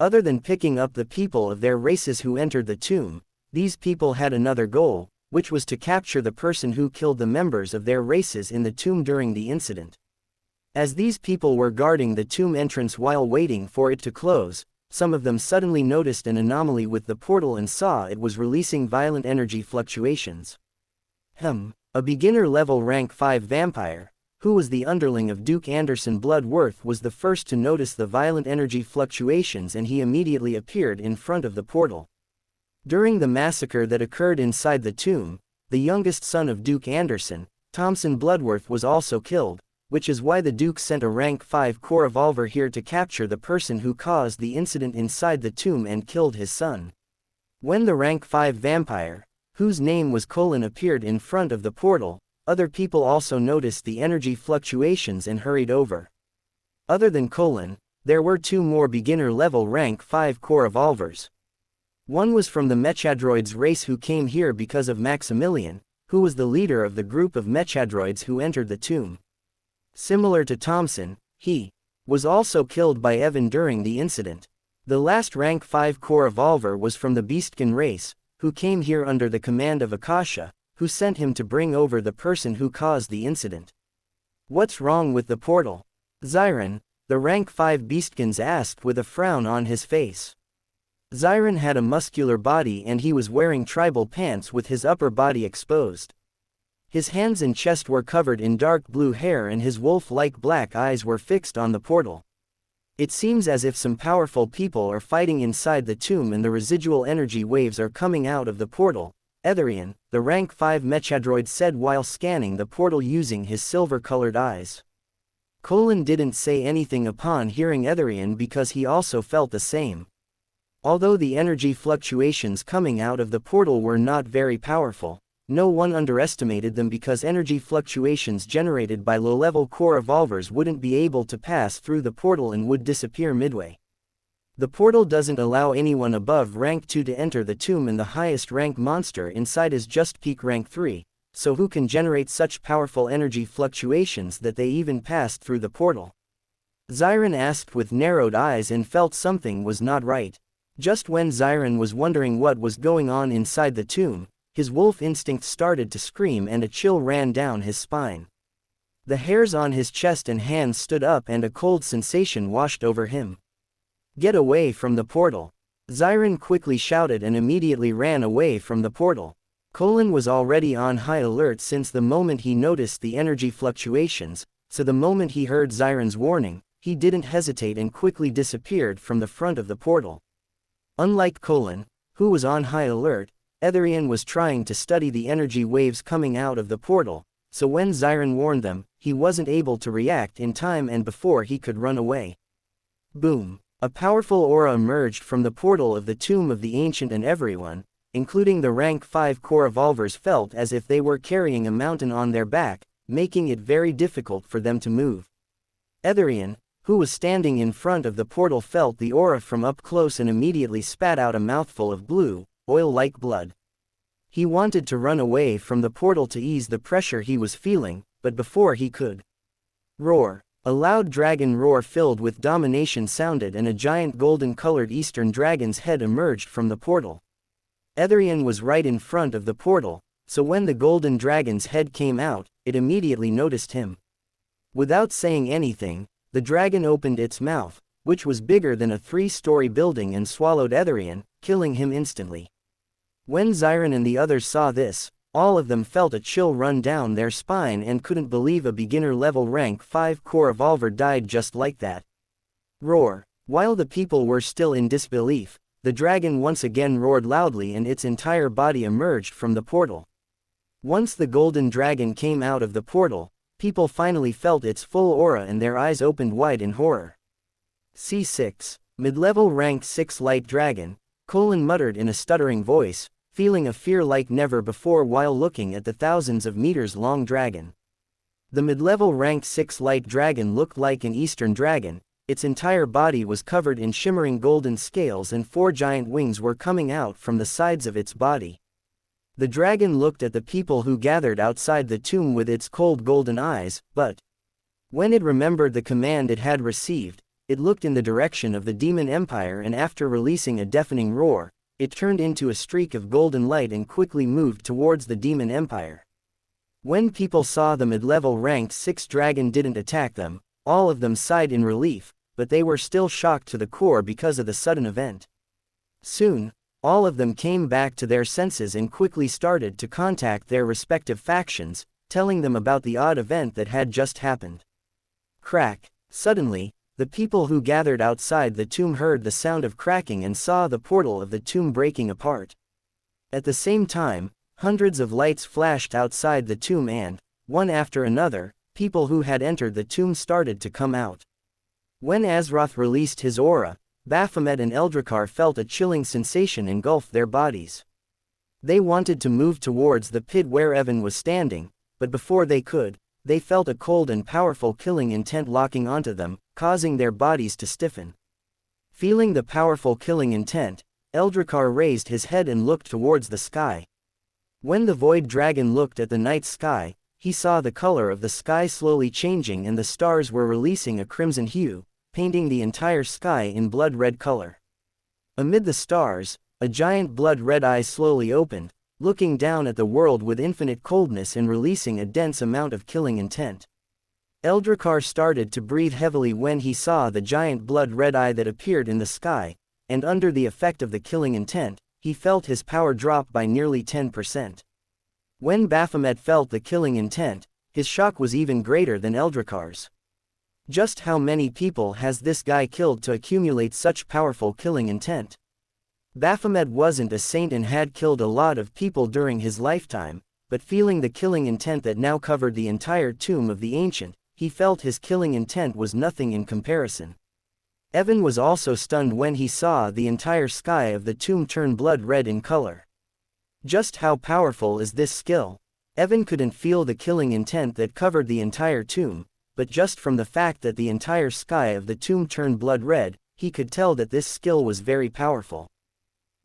Other than picking up the people of their races who entered the tomb, these people had another goal, which was to capture the person who killed the members of their races in the tomb during the incident. As these people were guarding the tomb entrance while waiting for it to close, some of them suddenly noticed an anomaly with the portal and saw it was releasing violent energy fluctuations. A beginner level rank 5 vampire, who was the underling of Duke Anderson Bloodworth, was the first to notice the violent energy fluctuations, and he immediately appeared in front of the portal. During the massacre that occurred inside the tomb, the youngest son of Duke Anderson, Thompson Bloodworth, was also killed, which is why the Duke sent a rank 5 core evolver here to capture the person who caused the incident inside the tomb and killed his son. When the rank 5 vampire, whose name was Colin, appeared in front of the portal, other people also noticed the energy fluctuations and hurried over. Other than Colin, there were 2 more beginner level rank 5 core evolvers. One was from the Mechadroids race who came here because of Maximilian, who was the leader of the group of Mechadroids who entered the tomb. Similar to Thompson, he was also killed by Evan during the incident. The last rank 5 core evolver was from the Beastkin race, who came here under the command of Akasha, who sent him to bring over the person who caused the incident. What's wrong with the portal? Zyron, the rank 5 Beastkins, asked with a frown on his face. Zyron had a muscular body and he was wearing tribal pants with his upper body exposed. His hands and chest were covered in dark blue hair and his wolf-like black eyes were fixed on the portal. It seems as if some powerful people are fighting inside the tomb and the residual energy waves are coming out of the portal, Etherian, the rank 5 Mechadroid, said while scanning the portal using his silver-colored eyes. Colin didn't say anything upon hearing Etherian because he also felt the same. Although the energy fluctuations coming out of the portal were not very powerful, no one underestimated them because energy fluctuations generated by low-level core evolvers wouldn't be able to pass through the portal and would disappear midway. The portal doesn't allow anyone above rank 2 to enter the tomb, and the highest rank monster inside is just peak rank 3, so who can generate such powerful energy fluctuations that they even passed through the portal? Zyron asked with narrowed eyes and felt something was not right. Just when Zyron was wondering what was going on inside the tomb, his wolf instinct started to scream and a chill ran down his spine. The hairs on his chest and hands stood up and a cold sensation washed over him. "Get away from the portal!" Zyron quickly shouted and immediately ran away from the portal. Colin was already on high alert since the moment he noticed the energy fluctuations, so the moment he heard Zyron's warning, he didn't hesitate and quickly disappeared from the front of the portal. Unlike Colin, who was on high alert. Etherian was trying to study the energy waves coming out of the portal, so when Zyron warned them, he wasn't able to react in time and before he could run away. Boom! A powerful aura emerged from the portal of the tomb of the Ancient, and everyone, including the rank 5 core evolvers, felt as if they were carrying a mountain on their back, making it very difficult for them to move. Etherian, who was standing in front of the portal, felt the aura from up close and immediately spat out a mouthful of blue, oil-like blood. He wanted to run away from the portal to ease the pressure he was feeling, but before he could roar, a loud dragon roar filled with domination sounded, and a giant golden-colored eastern dragon's head emerged from the portal. Etherian was right in front of the portal, so when the golden dragon's head came out, it immediately noticed him. Without saying anything, the dragon opened its mouth, which was bigger than a 3-story building, and swallowed Etherian, killing him instantly. When Zyron and the others saw this, all of them felt a chill run down their spine and couldn't believe a beginner-level rank 5 core evolver died just like that. Roar! While the people were still in disbelief, the dragon once again roared loudly and its entire body emerged from the portal. Once the golden dragon came out of the portal, people finally felt its full aura and their eyes opened wide in horror. C6, mid-level rank 6 light dragon, Colin muttered in a stuttering voice, feeling a fear like never before while looking at the thousands of meters long dragon. The mid-level rank 6 light dragon looked like an eastern dragon. Its entire body was covered in shimmering golden scales and 4 giant wings were coming out from the sides of its body. The dragon looked at the people who gathered outside the tomb with its cold golden eyes, but when it remembered the command it had received, it looked in the direction of the Demon Empire, and after releasing a deafening roar, it turned into a streak of golden light and quickly moved towards the Demon Empire. When people saw the mid-level ranked 6 dragon didn't attack them, all of them sighed in relief, but they were still shocked to the core because of the sudden event. Soon, all of them came back to their senses and quickly started to contact their respective factions, telling them about the odd event that had just happened. Crack! Suddenly, the people who gathered outside the tomb heard the sound of cracking and saw the portal of the tomb breaking apart. At the same time, hundreds of lights flashed outside the tomb and, one after another, people who had entered the tomb started to come out. When Azeroth released his aura, Baphomet and Eldar felt a chilling sensation engulf their bodies. They wanted to move towards the pit where Evan was standing, but before they could, they felt a cold and powerful killing intent locking onto them, causing their bodies to stiffen. Feeling the powerful killing intent, Eldar raised his head and looked towards the sky. When the Void Dragon looked at the night sky, he saw the color of the sky slowly changing and the stars were releasing a crimson hue, painting the entire sky in blood-red color. Amid the stars, a giant blood-red eye slowly opened, looking down at the world with infinite coldness and releasing a dense amount of killing intent. Eldar started to breathe heavily when he saw the giant blood-red eye that appeared in the sky, and under the effect of the killing intent, he felt his power drop by nearly 10%. When Baphomet felt the killing intent, his shock was even greater than Eldrakar's. Just how many people has this guy killed to accumulate such powerful killing intent? Baphomet wasn't a saint and had killed a lot of people during his lifetime, but feeling the killing intent that now covered the entire tomb of the Ancient, he felt his killing intent was nothing in comparison. Evan was also stunned when he saw the entire sky of the tomb turn blood red in color. Just how powerful is this skill? Evan couldn't feel the killing intent that covered the entire tomb, but just from the fact that the entire sky of the tomb turned blood red, he could tell that this skill was very powerful.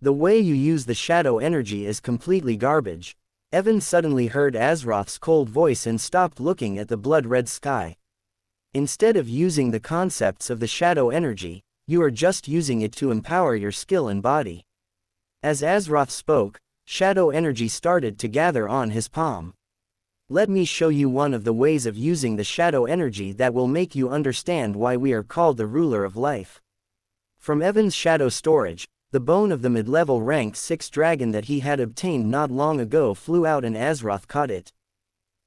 The way you use the shadow energy is completely garbage. Evan suddenly heard Azeroth's cold voice and stopped looking at the blood-red sky. Instead of using the concepts of the shadow energy, you are just using it to empower your skill and body. As Azeroth spoke, shadow energy started to gather on his palm. Let me show you one of the ways of using the shadow energy that will make you understand why we are called the ruler of life. From Evan's shadow storage, the bone of the mid-level rank 6 dragon that he had obtained not long ago flew out and Azeroth caught it.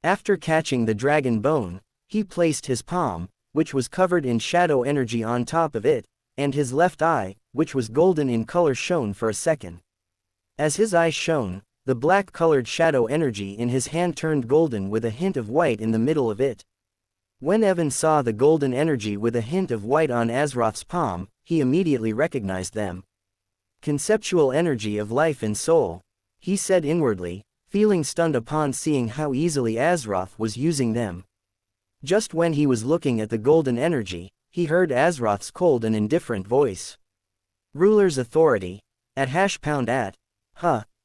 After catching the dragon bone, he placed his palm, which was covered in shadow energy on top of it, and his left eye, which was golden in color shone for a second. As his eyes shone, the black-colored shadow energy in his hand turned golden with a hint of white in the middle of it. When Evan saw the golden energy with a hint of white on Azeroth's palm, he immediately recognized them. Conceptual energy of life and soul, he said inwardly, feeling stunned upon seeing how easily Azeroth was using them. Just when he was looking at the golden energy, he heard Azeroth's cold and indifferent voice. Ruler's authority. @@.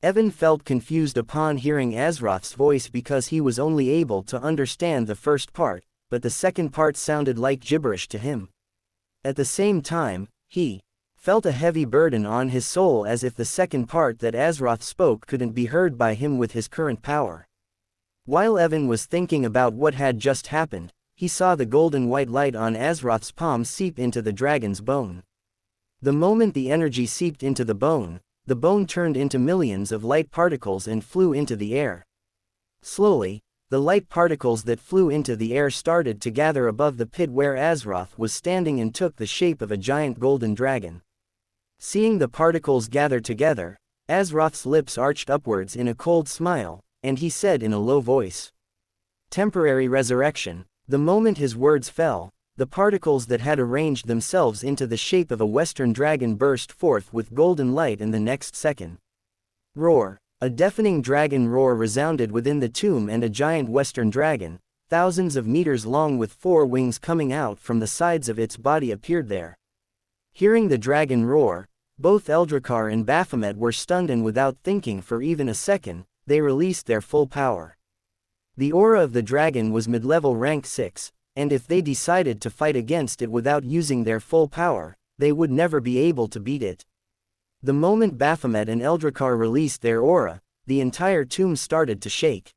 Evan felt confused upon hearing Azeroth's voice because he was only able to understand the first part, but the second part sounded like gibberish to him. At the same time, he felt a heavy burden on his soul as if the second part that Azeroth spoke couldn't be heard by him with his current power. While Evan was thinking about what had just happened, he saw the golden white light on Azeroth's palm seep into the dragon's bone. The moment the energy seeped into the bone turned into millions of light particles and flew into the air. Slowly, the light particles that flew into the air started to gather above the pit where Azeroth was standing and took the shape of a giant golden dragon. Seeing the particles gather together, Azeroth's lips arched upwards in a cold smile, and he said in a low voice, "Temporary resurrection." The moment his words fell, the particles that had arranged themselves into the shape of a western dragon burst forth with golden light in the next second. Roar. A deafening dragon roar resounded within the tomb, and a giant western dragon, thousands of meters long with 4 wings coming out from the sides of its body, appeared there. Hearing the dragon roar, both Eldracar and Baphomet were stunned, and without thinking for even a second, they released their full power. The aura of the dragon was mid-level rank 6, and if they decided to fight against it without using their full power, they would never be able to beat it. The moment Baphomet and Eldracar released their aura, the entire tomb started to shake.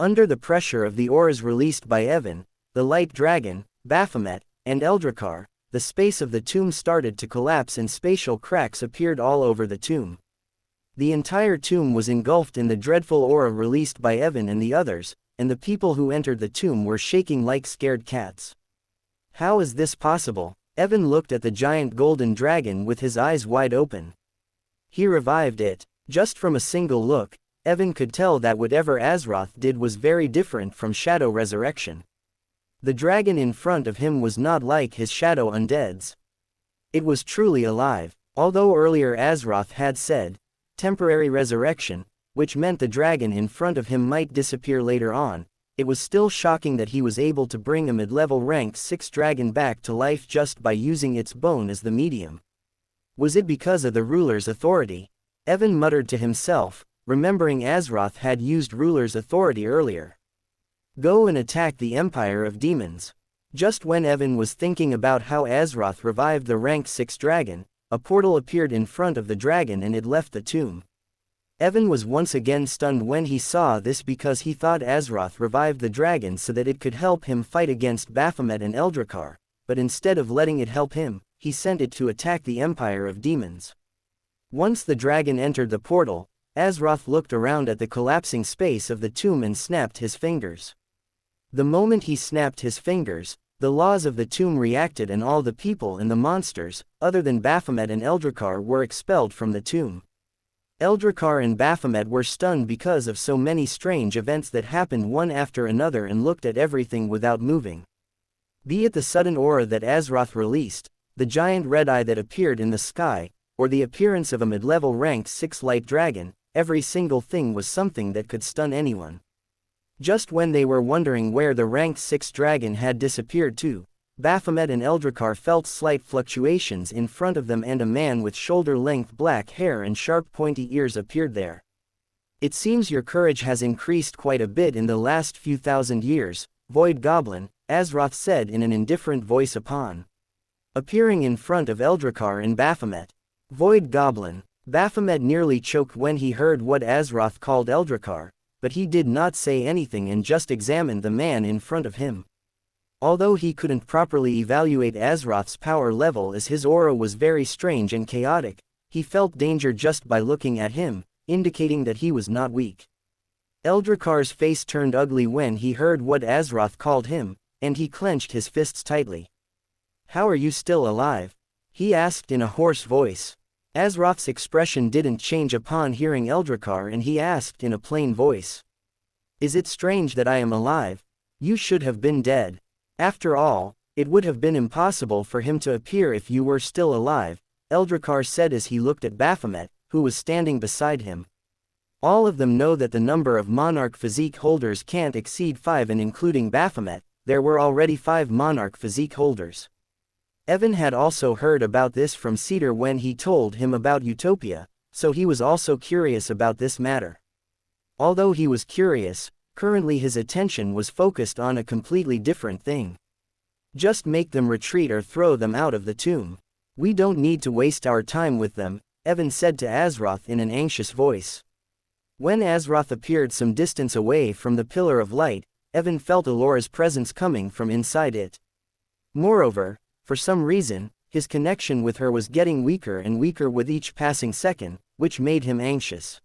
Under the pressure of the auras released by Evan, the light dragon, Baphomet, and Eldracar, the space of the tomb started to collapse and spatial cracks appeared all over the tomb. The entire tomb was engulfed in the dreadful aura released by Evan and the others, and the people who entered the tomb were shaking like scared cats. How is this possible? Evan looked at the giant golden dragon with his eyes wide open. He revived it. Just from a single look, Evan could tell that whatever Azeroth did was very different from Shadow Resurrection. The dragon in front of him was not like his shadow undeads. It was truly alive. Although earlier Azeroth had said, temporary resurrection, which meant the dragon in front of him might disappear later on, it was still shocking that he was able to bring a mid-level rank 6 dragon back to life just by using its bone as the medium. Was it because of the ruler's authority? Evan muttered to himself, remembering Azeroth had used ruler's authority earlier. Go and attack the Empire of Demons. Just when Evan was thinking about how Azeroth revived the rank 6 dragon, a portal appeared in front of the dragon and it left the tomb. Evan was once again stunned when he saw this because he thought Azeroth revived the dragon so that it could help him fight against Baphomet and Eldracar, but instead of letting it help him, he sent it to attack the Empire of Demons. Once the dragon entered the portal, Azeroth looked around at the collapsing space of the tomb and snapped his fingers. The moment he snapped his fingers, the laws of the tomb reacted and all the people and the monsters, other than Baphomet and Eldracar, were expelled from the tomb. Eldracar and Baphomet were stunned because of so many strange events that happened one after another and looked at everything without moving. Be it the sudden aura that Azeroth released, the giant red eye that appeared in the sky, or the appearance of a mid-level rank 6 light dragon, every single thing was something that could stun anyone. Just when they were wondering where the rank 6 dragon had disappeared to, Baphomet and Eldracar felt slight fluctuations in front of them, and a man with shoulder-length black hair and sharp pointy ears appeared there. It seems your courage has increased quite a bit in the last few thousand years, Void Goblin, Azeroth said in an indifferent voice upon appearing in front of Eldracar and Baphomet. Void Goblin. Baphomet nearly choked when he heard what Azeroth called Eldracar, but he did not say anything and just examined the man in front of him. Although he couldn't properly evaluate Azeroth's power level as his aura was very strange and chaotic, he felt danger just by looking at him, indicating that he was not weak. Eldracar's face turned ugly when he heard what Azeroth called him, and he clenched his fists tightly. How are you still alive? He asked in a hoarse voice. Azeroth's expression didn't change upon hearing Eldracar, and he asked in a plain voice. Is it strange that I am alive? You should have been dead. After all, it would have been impossible for him to appear if you were still alive, Eldracar said as he looked at Baphomet, who was standing beside him. All of them know that the number of Monarch physique holders can't exceed 5, and including Baphomet, there were already 5 Monarch physique holders. Evan had also heard about this from Cedar when he told him about Utopia, so he was also curious about this matter. Although he was curious, currently his attention was focused on a completely different thing. Just make them retreat or throw them out of the tomb. We don't need to waste our time with them, Evan said to Azeroth in an anxious voice. When Azeroth appeared some distance away from the Pillar of Light, Evan felt Alora's presence coming from inside it. Moreover, for some reason, his connection with her was getting weaker and weaker with each passing second, which made him anxious.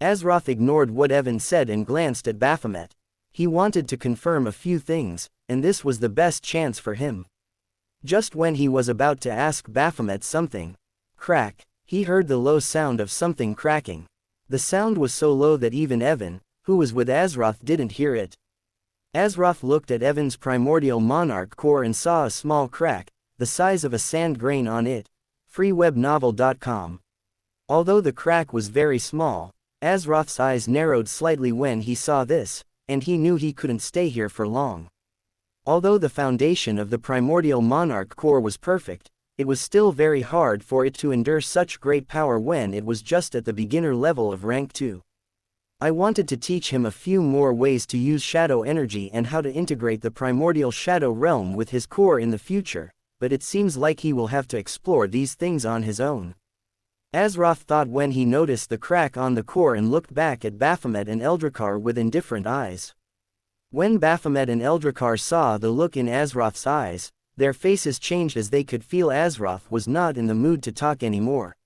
Azeroth ignored what Evan said and glanced at Baphomet. He wanted to confirm a few things, and this was the best chance for him. Just when he was about to ask Baphomet something, crack, he heard the low sound of something cracking. The sound was so low that even Evan, who was with Azeroth, didn't hear it. Azeroth looked at Evan's primordial monarch core and saw a small crack, the size of a sand grain on it. freewebnovel.com. Although the crack was very small, Azeroth's eyes narrowed slightly when he saw this, and he knew he couldn't stay here for long. Although the foundation of the primordial monarch core was perfect, it was still very hard for it to endure such great power when it was just at the beginner level of rank 2. I wanted to teach him a few more ways to use shadow energy and how to integrate the primordial shadow realm with his core in the future, but it seems like he will have to explore these things on his own. Azeroth thought when he noticed the crack on the core and looked back at Baphomet and Eldracar with indifferent eyes. When Baphomet and Eldracar saw the look in Azeroth's eyes, their faces changed as they could feel Azeroth was not in the mood to talk anymore.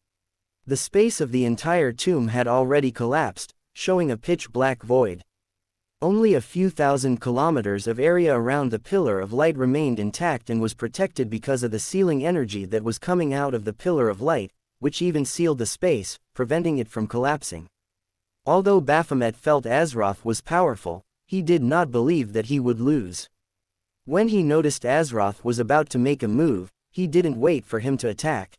The space of the entire tomb had already collapsed, showing a pitch-black void. Only a few thousand kilometers of area around the Pillar of Light remained intact and was protected because of the sealing energy that was coming out of the Pillar of Light, which even sealed the space, preventing it from collapsing. Although Baphomet felt Azeroth was powerful, he did not believe that he would lose. When he noticed Azeroth was about to make a move, he didn't wait for him to attack.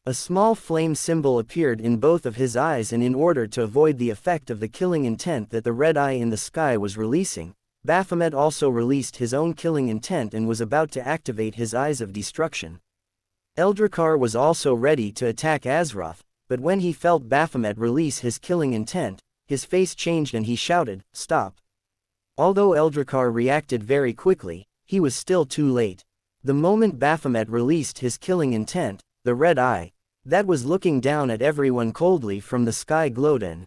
A small flame symbol appeared in both of his eyes, and in order to avoid the effect of the killing intent that the red eye in the sky was releasing, Baphomet also released his own killing intent and was about to activate his Eyes of Destruction. Eldracar was also ready to attack Azeroth, but when he felt Baphomet release his killing intent, his face changed and he shouted, "Stop!" Although Eldracar reacted very quickly, he was still too late. The moment Baphomet released his killing intent, the red eye, that was looking down at everyone coldly from the sky glowed and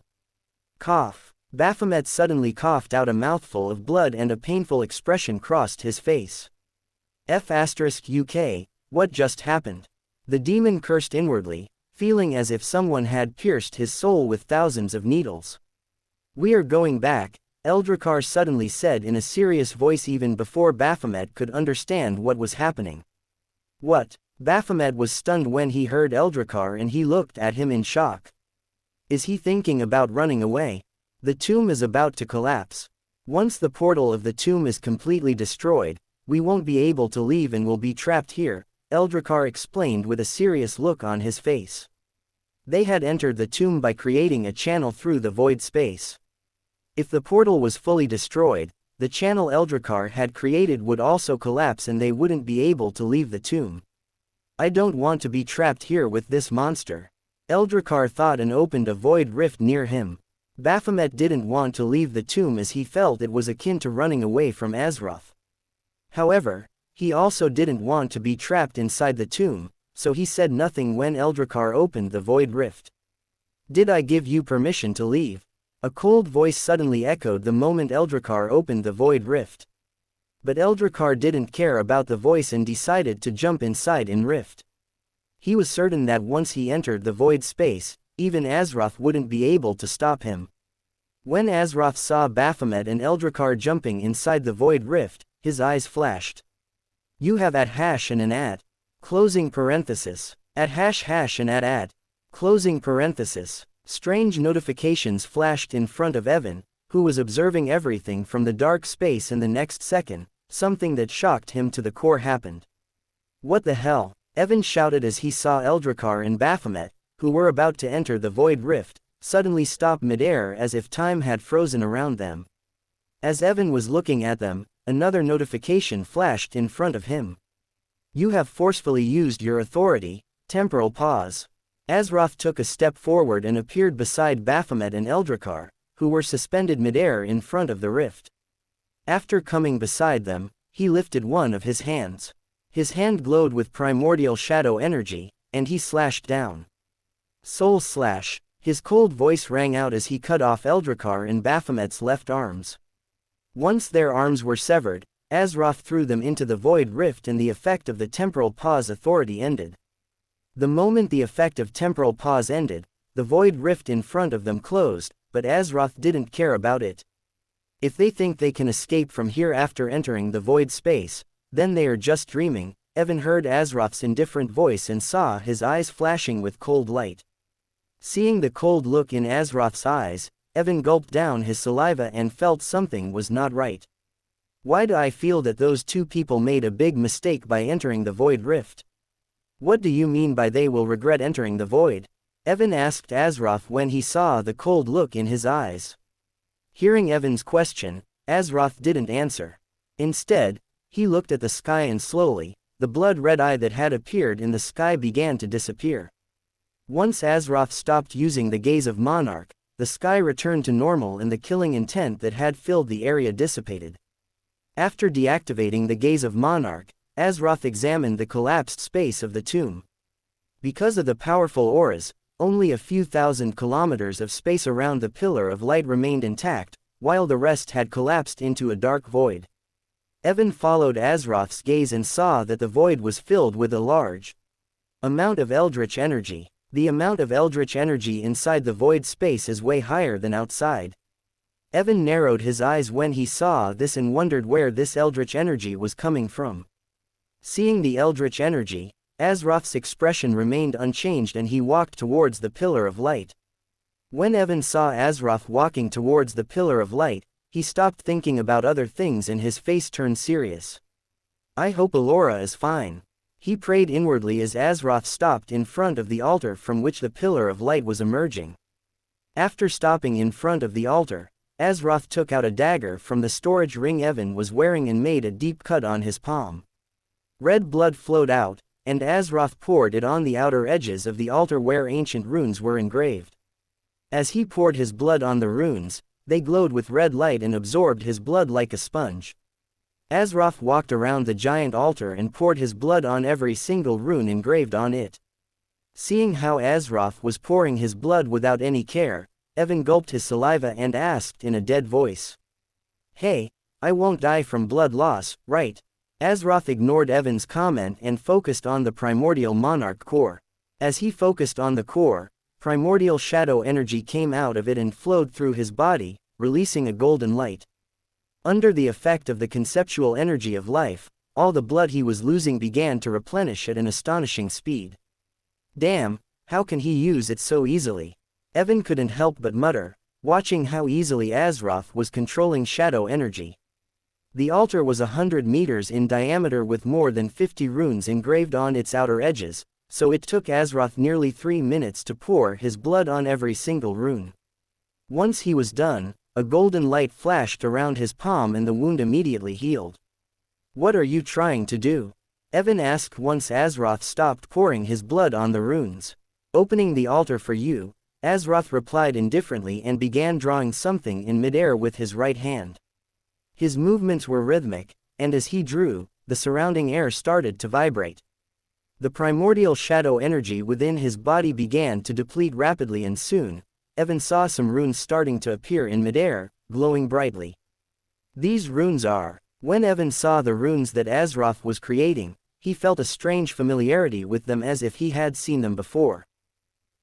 cough. Baphomet suddenly coughed out a mouthful of blood and a painful expression crossed his face. F***UK, what just happened? The demon cursed inwardly, feeling as if someone had pierced his soul with thousands of needles. We are going back, Eldracar suddenly said in a serious voice even before Baphomet could understand what was happening. What? Baphomet was stunned when he heard Eldracar and he looked at him in shock. Is he thinking about running away? The tomb is about to collapse. Once the portal of the tomb is completely destroyed, we won't be able to leave and will be trapped here, Eldracar explained with a serious look on his face. They had entered the tomb by creating a channel through the void space. If the portal was fully destroyed, the channel Eldracar had created would also collapse and they wouldn't be able to leave the tomb. I don't want to be trapped here with this monster, Eldracar thought and opened a void rift near him. Baphomet didn't want to leave the tomb as he felt it was akin to running away from Azeroth. However, he also didn't want to be trapped inside the tomb, so he said nothing when Eldracar opened the void rift. Did I give you permission to leave? A cold voice suddenly echoed the moment Eldracar opened the void rift. But Eldracar didn't care about the voice and decided to jump inside in rift. He was certain that once he entered the void space, even Azeroth wouldn't be able to stop him. When Azeroth saw Baphomet and Eldracar jumping inside the void rift, his eyes flashed. You have @ and an @ closing parenthesis, @ and @ Closing parenthesis. Strange notifications flashed in front of Evan, who was observing everything from the dark space, and the next second, something that shocked him to the core happened. What the hell? Evan shouted as he saw Eldracar and Baphomet, who were about to enter the Void Rift, suddenly stop midair as if time had frozen around them. As Evan was looking at them, another notification flashed in front of him. You have forcefully used your authority, temporal pause. Azeroth took a step forward and appeared beside Baphomet and Eldracar, who were suspended midair in front of the rift. After coming beside them, he lifted one of his hands. His hand glowed with primordial shadow energy, and he slashed down. Soul slash. His cold voice rang out as he cut off Eldracar and Baphomet's left arms. Once their arms were severed, Azeroth threw them into the Void Rift and the effect of the Temporal Pause authority ended. The moment the effect of Temporal Pause ended, the Void Rift in front of them closed, but Azeroth didn't care about it. If they think they can escape from here after entering the Void Space, then they are just dreaming. Evan heard Azeroth's indifferent voice and saw his eyes flashing with cold light. Seeing the cold look in Azeroth's eyes, Evan gulped down his saliva and felt something was not right. Why do I feel that those two people made a big mistake by entering the Void Rift? What do you mean by they will regret entering the Void? Evan asked Azeroth when he saw the cold look in his eyes. Hearing Evan's question, Azeroth didn't answer. Instead, he looked at the sky and slowly, the blood-red eye that had appeared in the sky began to disappear. Once Azeroth stopped using the gaze of Monarch, the sky returned to normal and the killing intent that had filled the area dissipated. After deactivating the gaze of Monarch, Azeroth examined the collapsed space of the tomb. Because of the powerful auras, only a few thousand kilometers of space around the Pillar of Light remained intact, while the rest had collapsed into a dark void. Evan followed Azeroth's gaze and saw that the void was filled with a large amount of eldritch energy. The amount of eldritch energy inside the void space is way higher than outside. Evan narrowed his eyes when he saw this and wondered where this eldritch energy was coming from. Seeing the eldritch energy, Azeroth's expression remained unchanged and he walked towards the Pillar of Light. When Evan saw Azeroth walking towards the Pillar of Light, he stopped thinking about other things and his face turned serious. I hope Elora is fine. He prayed inwardly as Azeroth stopped in front of the altar from which the Pillar of Light was emerging. After stopping in front of the altar, Azeroth took out a dagger from the storage ring Evan was wearing and made a deep cut on his palm. Red blood flowed out, and Azeroth poured it on the outer edges of the altar where ancient runes were engraved. As he poured his blood on the runes, they glowed with red light and absorbed his blood like a sponge. Azeroth walked around the giant altar and poured his blood on every single rune engraved on it. Seeing how Azeroth was pouring his blood without any care, Evan gulped his saliva and asked in a dead voice. Hey, I won't die from blood loss, right? Azeroth ignored Evan's comment and focused on the primordial monarch core. As he focused on the core, primordial shadow energy came out of it and flowed through his body, releasing a golden light. Under the effect of the conceptual energy of life, all the blood he was losing began to replenish at an astonishing speed. Damn, how can he use it so easily? Evan couldn't help but mutter, watching how easily Azeroth was controlling shadow energy. The altar was 100 meters in diameter with more than 50 runes engraved on its outer edges, so it took Azeroth nearly 3 minutes to pour his blood on every single rune. Once he was done, a golden light flashed around his palm and the wound immediately healed. What are you trying to do? Evan asked once Azeroth stopped pouring his blood on the runes. Opening the altar for you, Azeroth replied indifferently and began drawing something in midair with his right hand. His movements were rhythmic, and as he drew, the surrounding air started to vibrate. The primordial shadow energy within his body began to deplete rapidly and soon, Evan saw some runes starting to appear in midair, glowing brightly. These runes are. When Evan saw the runes that Azeroth was creating, he felt a strange familiarity with them as if he had seen them before.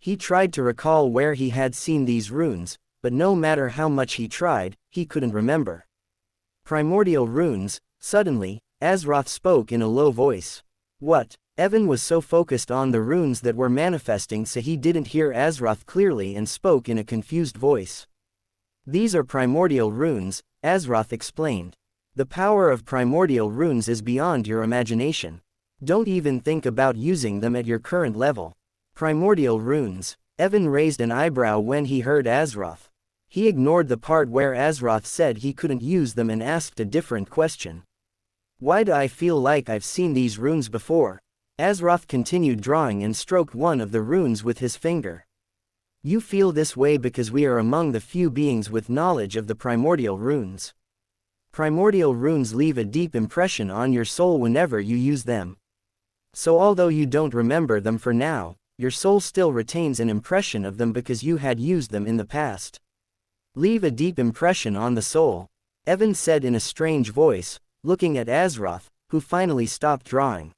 He tried to recall where he had seen these runes, but no matter how much he tried, he couldn't remember. Primordial runes. Suddenly, Azeroth spoke in a low voice. What? Evan was so focused on the runes that were manifesting so he didn't hear Azeroth clearly and spoke in a confused voice. "These are primordial runes," Azeroth explained. "The power of primordial runes is beyond your imagination. Don't even think about using them at your current level." Primordial runes. Evan raised an eyebrow when he heard Azeroth. He ignored the part where Azeroth said he couldn't use them and asked a different question. "Why do I feel like I've seen these runes before?" Azeroth continued drawing and stroked one of the runes with his finger. "You feel this way because we are among the few beings with knowledge of the primordial runes. Primordial runes leave a deep impression on your soul whenever you use them. So although you don't remember them for now, your soul still retains an impression of them because you had used them in the past. Leave a deep impression on the soul," Evan said in a strange voice, looking at Azeroth, who finally stopped drawing.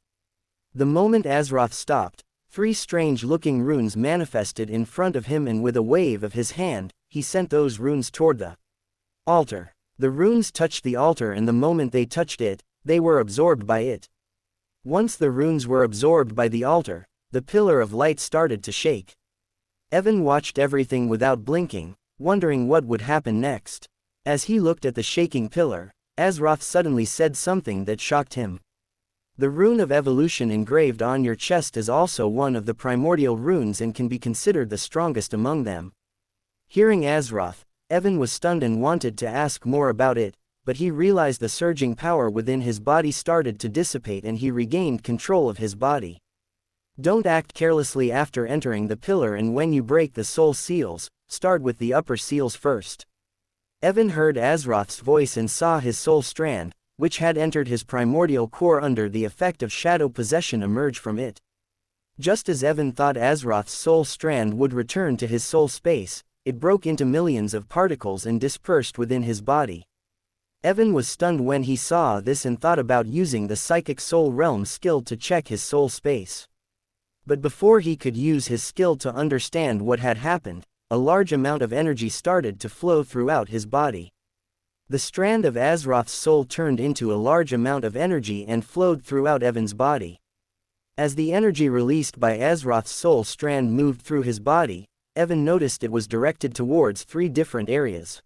The moment Azeroth stopped, 3 strange-looking runes manifested in front of him, and with a wave of his hand, he sent those runes toward the altar. The runes touched the altar, and the moment they touched it, they were absorbed by it. Once the runes were absorbed by the altar, the pillar of light started to shake. Evan watched everything without blinking, wondering what would happen next. As he looked at the shaking pillar, Azeroth suddenly said something that shocked him. "The rune of evolution engraved on your chest is also one of the primordial runes and can be considered the strongest among them." Hearing Azeroth, Evan was stunned and wanted to ask more about it, but he realized the surging power within his body started to dissipate and he regained control of his body. "Don't act carelessly after entering the pillar, and when you break the soul seals, start with the upper seals first." Evan heard Azeroth's voice and saw his soul strand, which had entered his primordial core under the effect of shadow possession, emerge from it. Just as Evan thought Azeroth's soul strand would return to his soul space, it broke into millions of particles and dispersed within his body. Evan was stunned when he saw this and thought about using the psychic soul realm skill to check his soul space. But before he could use his skill to understand what had happened, a large amount of energy started to flow throughout his body. The strand of Azeroth's soul turned into a large amount of energy and flowed throughout Evan's body. As the energy released by Azeroth's soul strand moved through his body, Evan noticed it was directed towards 3 different areas.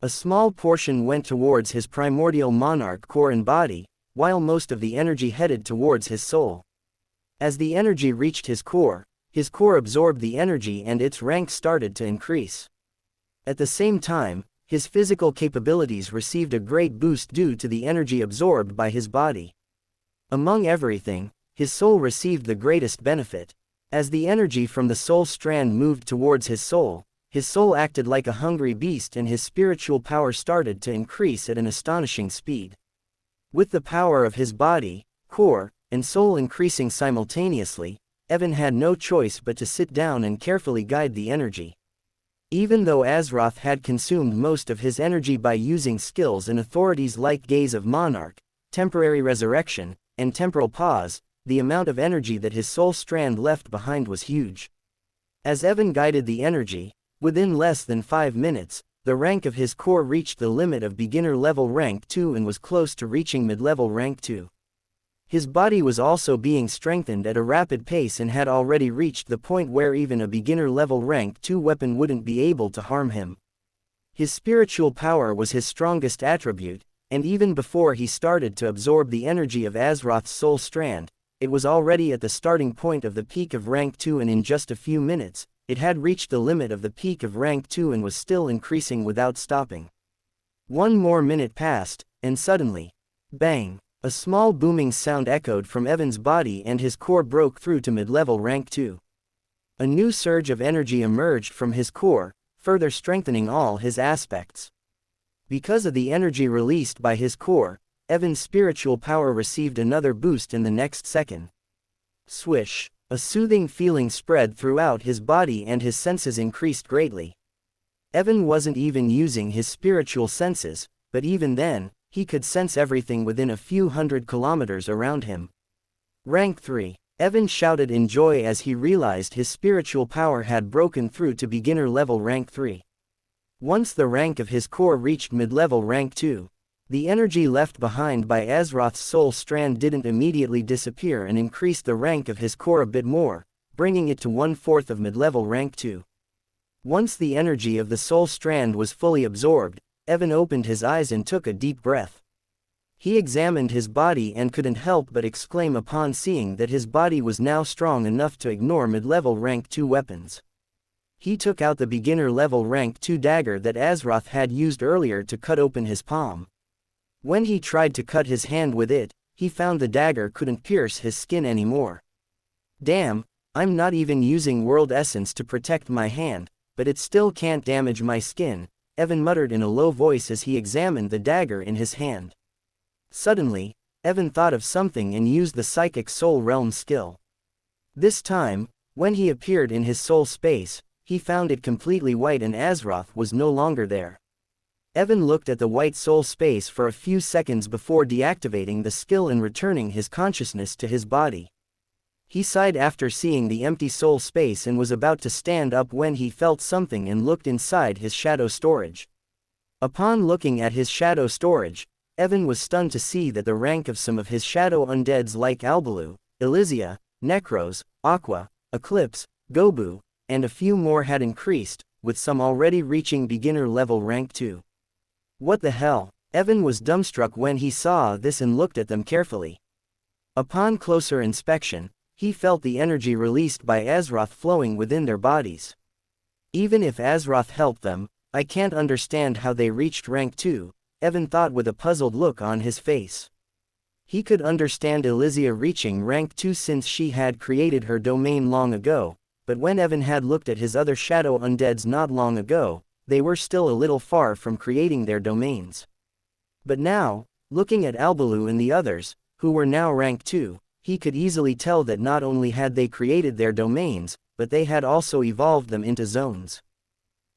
A small portion went towards his primordial monarch core and body, while most of the energy headed towards his soul. As the energy reached his core absorbed the energy and its rank started to increase. At the same time, his physical capabilities received a great boost due to the energy absorbed by his body. Among everything, his soul received the greatest benefit. As the energy from the soul strand moved towards his soul acted like a hungry beast and his spiritual power started to increase at an astonishing speed. With the power of his body, core, and soul increasing simultaneously, Evan had no choice but to sit down and carefully guide the energy. Even though Azeroth had consumed most of his energy by using skills and authorities like Gaze of Monarch, Temporary Resurrection, and Temporal Pause, the amount of energy that his soul strand left behind was huge. As Evan guided the energy, within less than 5 minutes, the rank of his core reached the limit of beginner level rank 2 and was close to reaching mid-level rank 2. His body was also being strengthened at a rapid pace and had already reached the point where even a beginner level rank 2 weapon wouldn't be able to harm him. His spiritual power was his strongest attribute, and even before he started to absorb the energy of Azeroth's soul strand, it was already at the starting point of the peak of rank 2, and in just a few minutes, it had reached the limit of the peak of rank 2 and was still increasing without stopping. 1 more minute passed, and suddenly, bang! A small booming sound echoed from Evan's body and his core broke through to mid-level rank 2. A new surge of energy emerged from his core, further strengthening all his aspects. Because of the energy released by his core, Evan's spiritual power received another boost in the next second. Swish! A soothing feeling spread throughout his body and his senses increased greatly. Evan wasn't even using his spiritual senses, but even then, he could sense everything within a few hundred kilometers around him. Rank 3. Evan shouted in joy as he realized his spiritual power had broken through to beginner level rank 3. Once the rank of his core reached mid-level rank 2, The energy left behind by Azeroth's soul strand didn't immediately disappear and increased the rank of his core a bit more, bringing it to 1/4 of mid-level rank 2. Once the energy of the soul strand was fully absorbed, Evan opened his eyes and took a deep breath. He examined his body and couldn't help but exclaim upon seeing that his body was now strong enough to ignore mid-level rank 2 weapons. He took out the beginner level rank 2 dagger that Azeroth had used earlier to cut open his palm. When he tried to cut his hand with it, he found the dagger couldn't pierce his skin anymore. Damn, I'm not even using world essence to protect my hand, but it still can't damage my skin, Evan muttered in a low voice as he examined the dagger in his hand. Suddenly, Evan thought of something and used the Psychic Soul Realm skill. This time, when he appeared in his soul space, he found it completely white and Azeroth was no longer there. Evan looked at the white soul space for a few seconds before deactivating the skill and returning his consciousness to his body. He sighed after seeing the empty soul space and was about to stand up when he felt something and looked inside his shadow storage. Upon looking at his shadow storage, Evan was stunned to see that the rank of some of his shadow undeads like Albalu, Elysia, Necros, Aqua, Eclipse, Gobu, and a few more had increased, with some already reaching beginner level rank 2. What the hell? Evan was dumbstruck when he saw this and looked at them carefully. Upon closer inspection, he felt the energy released by Azeroth flowing within their bodies. Even if Azeroth helped them, I can't understand how they reached rank 2, Evan thought with a puzzled look on his face. He could understand Elysia reaching rank 2 since she had created her domain long ago, but when Evan had looked at his other shadow undeads not long ago, they were still a little far from creating their domains. But now, looking at Albalu and the others, who were now rank 2, he could easily tell that not only had they created their domains, but they had also evolved them into zones.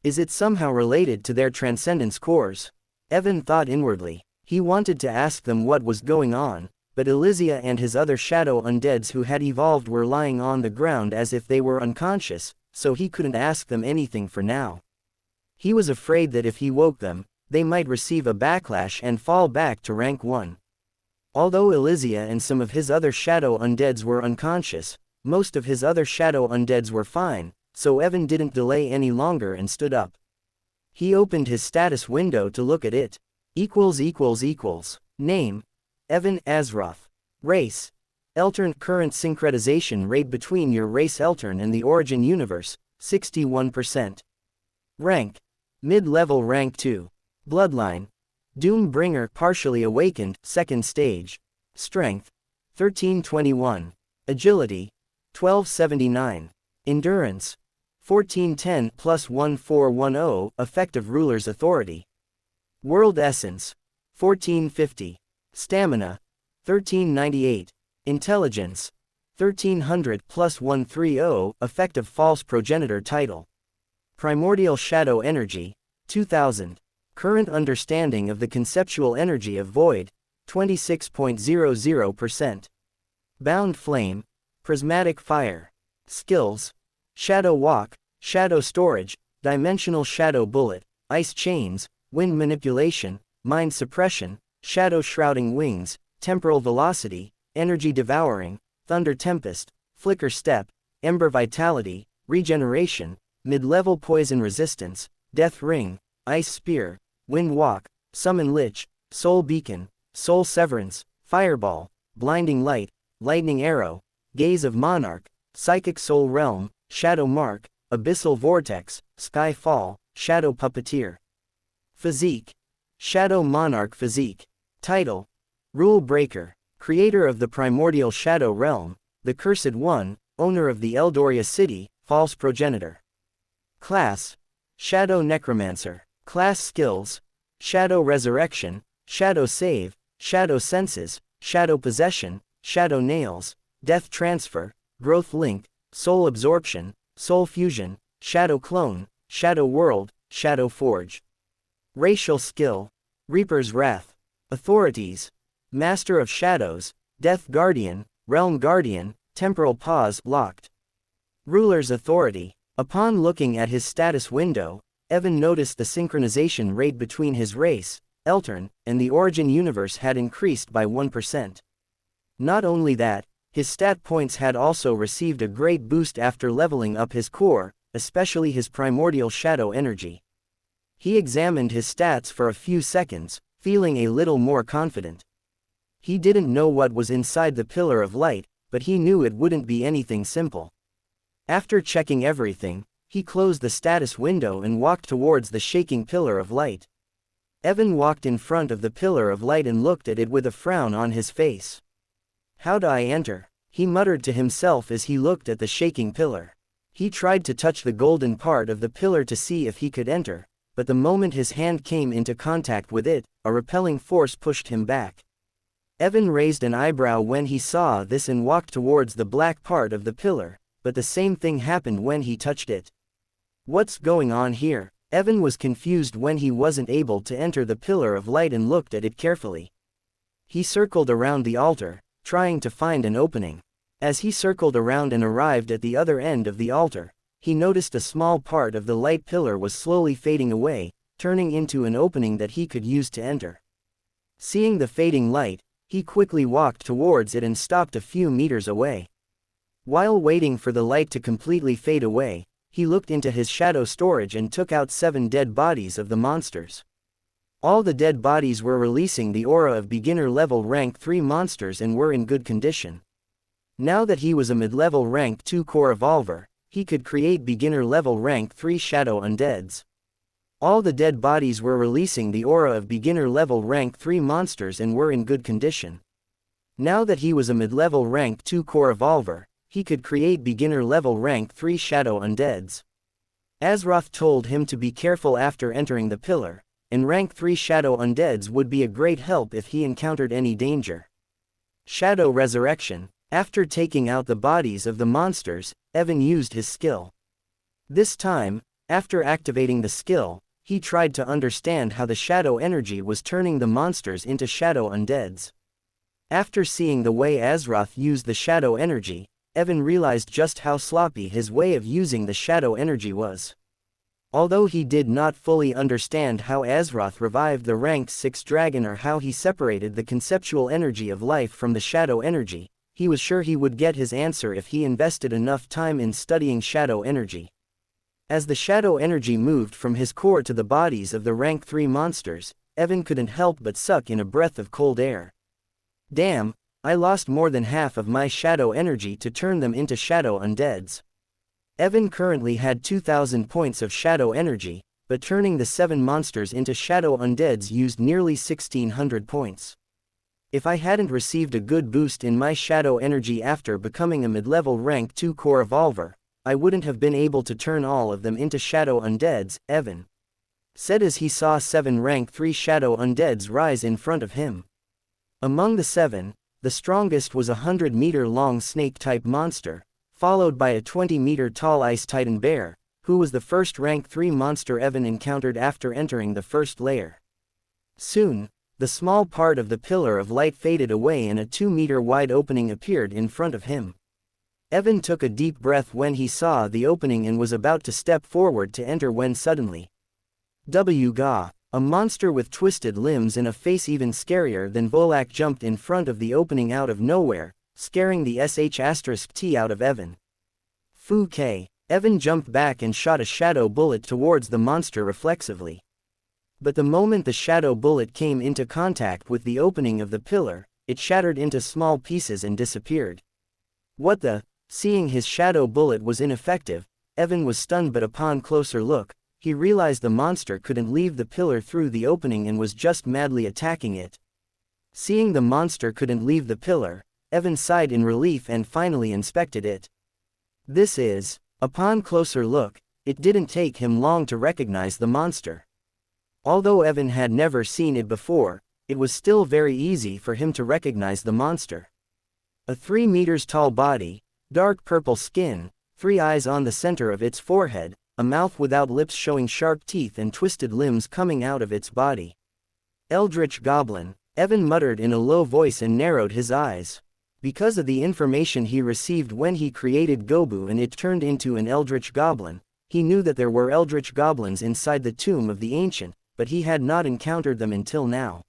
Is it somehow related to their transcendence cores? Evan thought inwardly. He wanted to ask them what was going on, but Elysia and his other shadow undeads who had evolved were lying on the ground as if they were unconscious, so he couldn't ask them anything for now. He was afraid that if he woke them, they might receive a backlash and fall back to rank 1. Although Elysia and some of his other shadow undeads were unconscious, most of his other shadow undeads were fine, so Evan didn't delay any longer and stood up. He opened his status window to look at it. Name: Evan Azeroth. Race: Eltern. Current syncretization rate between your race Eltern and the origin universe, 61%. Rank: mid-level rank 2. Bloodline: Doombringer partially awakened, 2nd stage. Strength: 1321. Agility: 1279. Endurance: 1410 plus 1410. Effective ruler's authority. World essence: 1450. Stamina: 1398. Intelligence: 1300 plus 130. Effective false progenitor title. Primordial shadow energy: 2000. Current understanding of the conceptual energy of void: 26.00%. Bound flame: prismatic fire. Skills: shadow walk, shadow storage, dimensional shadow bullet, ice chains, wind manipulation, mind suppression, shadow shrouding wings, temporal velocity, energy devouring, thunder tempest, flicker step, ember vitality, regeneration, mid-level poison resistance, death ring, ice spear, wind walk, summon lich, soul beacon, soul severance, fireball, blinding light, lightning arrow, gaze of monarch, psychic soul realm, shadow mark, abyssal vortex, sky fall, shadow puppeteer. Physique: shadow monarch physique. Title: rule breaker, creator of the primordial shadow realm, the cursed one, owner of the Eldoria city, false progenitor. Class: shadow necromancer. Class skills: shadow resurrection, shadow save, shadow senses, shadow possession, shadow nails, death transfer, growth link, soul absorption, soul fusion, shadow clone, shadow world, shadow forge. Racial skill: Reaper's Wrath. Authorities: Master of Shadows, Death Guardian, Realm Guardian, Temporal Pause locked. Ruler's authority. Upon looking at his status window, Evan noticed the synchronization rate between his race, Eltern, and the origin universe had increased by 1%. Not only that, his stat points had also received a great boost after leveling up his core, especially his primordial shadow energy. He examined his stats for a few seconds, feeling a little more confident. He didn't know what was inside the pillar of light, but he knew it wouldn't be anything simple. After checking everything, he closed the status window and walked towards the shaking pillar of light. Evan walked in front of the pillar of light and looked at it with a frown on his face. "How do I enter?" he muttered to himself as he looked at the shaking pillar. He tried to touch the golden part of the pillar to see if he could enter, but the moment his hand came into contact with it, a repelling force pushed him back. Evan raised an eyebrow when he saw this and walked towards the black part of the pillar, but the same thing happened when he touched it. What's going on here? Evan was confused when he wasn't able to enter the pillar of light and looked at it carefully. He circled around the altar, trying to find an opening. As he circled around and arrived at the other end of the altar, he noticed a small part of the light pillar was slowly fading away, turning into an opening that he could use to enter. Seeing the fading light, he quickly walked towards it and stopped a few meters away. While waiting for the light to completely fade away, he looked into his shadow storage and took out 7 dead bodies of the monsters. All the dead bodies were releasing the aura of beginner level rank 3 monsters and were in good condition. Now that he was a mid-level rank 2 core evolver, he could create beginner level rank 3 shadow undeads. All the dead bodies were releasing the aura of beginner level rank 3 monsters and were in good condition. Now that he was a mid-level rank 2 core evolver, he could create beginner level rank 3 shadow undeads. Azeroth told him to be careful after entering the pillar, and rank 3 shadow undeads would be a great help if he encountered any danger. Shadow Resurrection. After taking out the bodies of the monsters, Evan used his skill. This time, after activating the skill, he tried to understand how the shadow energy was turning the monsters into shadow undeads. After seeing the way Azeroth used the shadow energy, Evan realized just how sloppy his way of using the shadow energy was. Although he did not fully understand how Azeroth revived the rank 6 dragon or how he separated the conceptual energy of life from the shadow energy, he was sure he would get his answer if he invested enough time in studying shadow energy. As the shadow energy moved from his core to the bodies of the rank 3 monsters, Evan couldn't help but suck in a breath of cold air. Damn, I lost more than half of my shadow energy to turn them into shadow undeads. Evan currently had 2,000 points of shadow energy, but turning the 7 monsters into shadow undeads used nearly 1,600 points. If I hadn't received a good boost in my shadow energy after becoming a mid-level rank 2 core evolver, I wouldn't have been able to turn all of them into shadow undeads, Evan said as he saw 7 rank 3 shadow undeads rise in front of him. Among the 7, the strongest was a 100-meter-long snake-type monster, followed by a 20-meter-tall ice titan bear, who was the first rank 3 monster Evan encountered after entering the first layer. Soon, the small part of the pillar of light faded away and a 2-meter-wide opening appeared in front of him. Evan took a deep breath when he saw the opening and was about to step forward to enter when suddenly, Ga, a monster with twisted limbs and a face even scarier than Volak jumped in front of the opening out of nowhere, scaring the sh*t out of Evan. Fu K. Evan jumped back and shot a shadow bullet towards the monster reflexively. But the moment the shadow bullet came into contact with the opening of the pillar, it shattered into small pieces and disappeared. What the? Seeing his shadow bullet was ineffective, Evan was stunned, but upon closer look, he realized the monster couldn't leave the pillar through the opening and was just madly attacking it. Seeing the monster couldn't leave the pillar, Evan sighed in relief and finally inspected it. This is, upon closer look, it didn't take him long to recognize the monster. Although Evan had never seen it before, it was still very easy for him to recognize the monster. A 3 meters tall body, dark purple skin, 3 eyes on the center of its forehead, a mouth without lips showing sharp teeth and twisted limbs coming out of its body. Eldritch Goblin, Evan muttered in a low voice and narrowed his eyes. Because of the information he received when he created Gobu and it turned into an Eldritch Goblin, he knew that there were Eldritch Goblins inside the tomb of the Ancient, but he had not encountered them until now.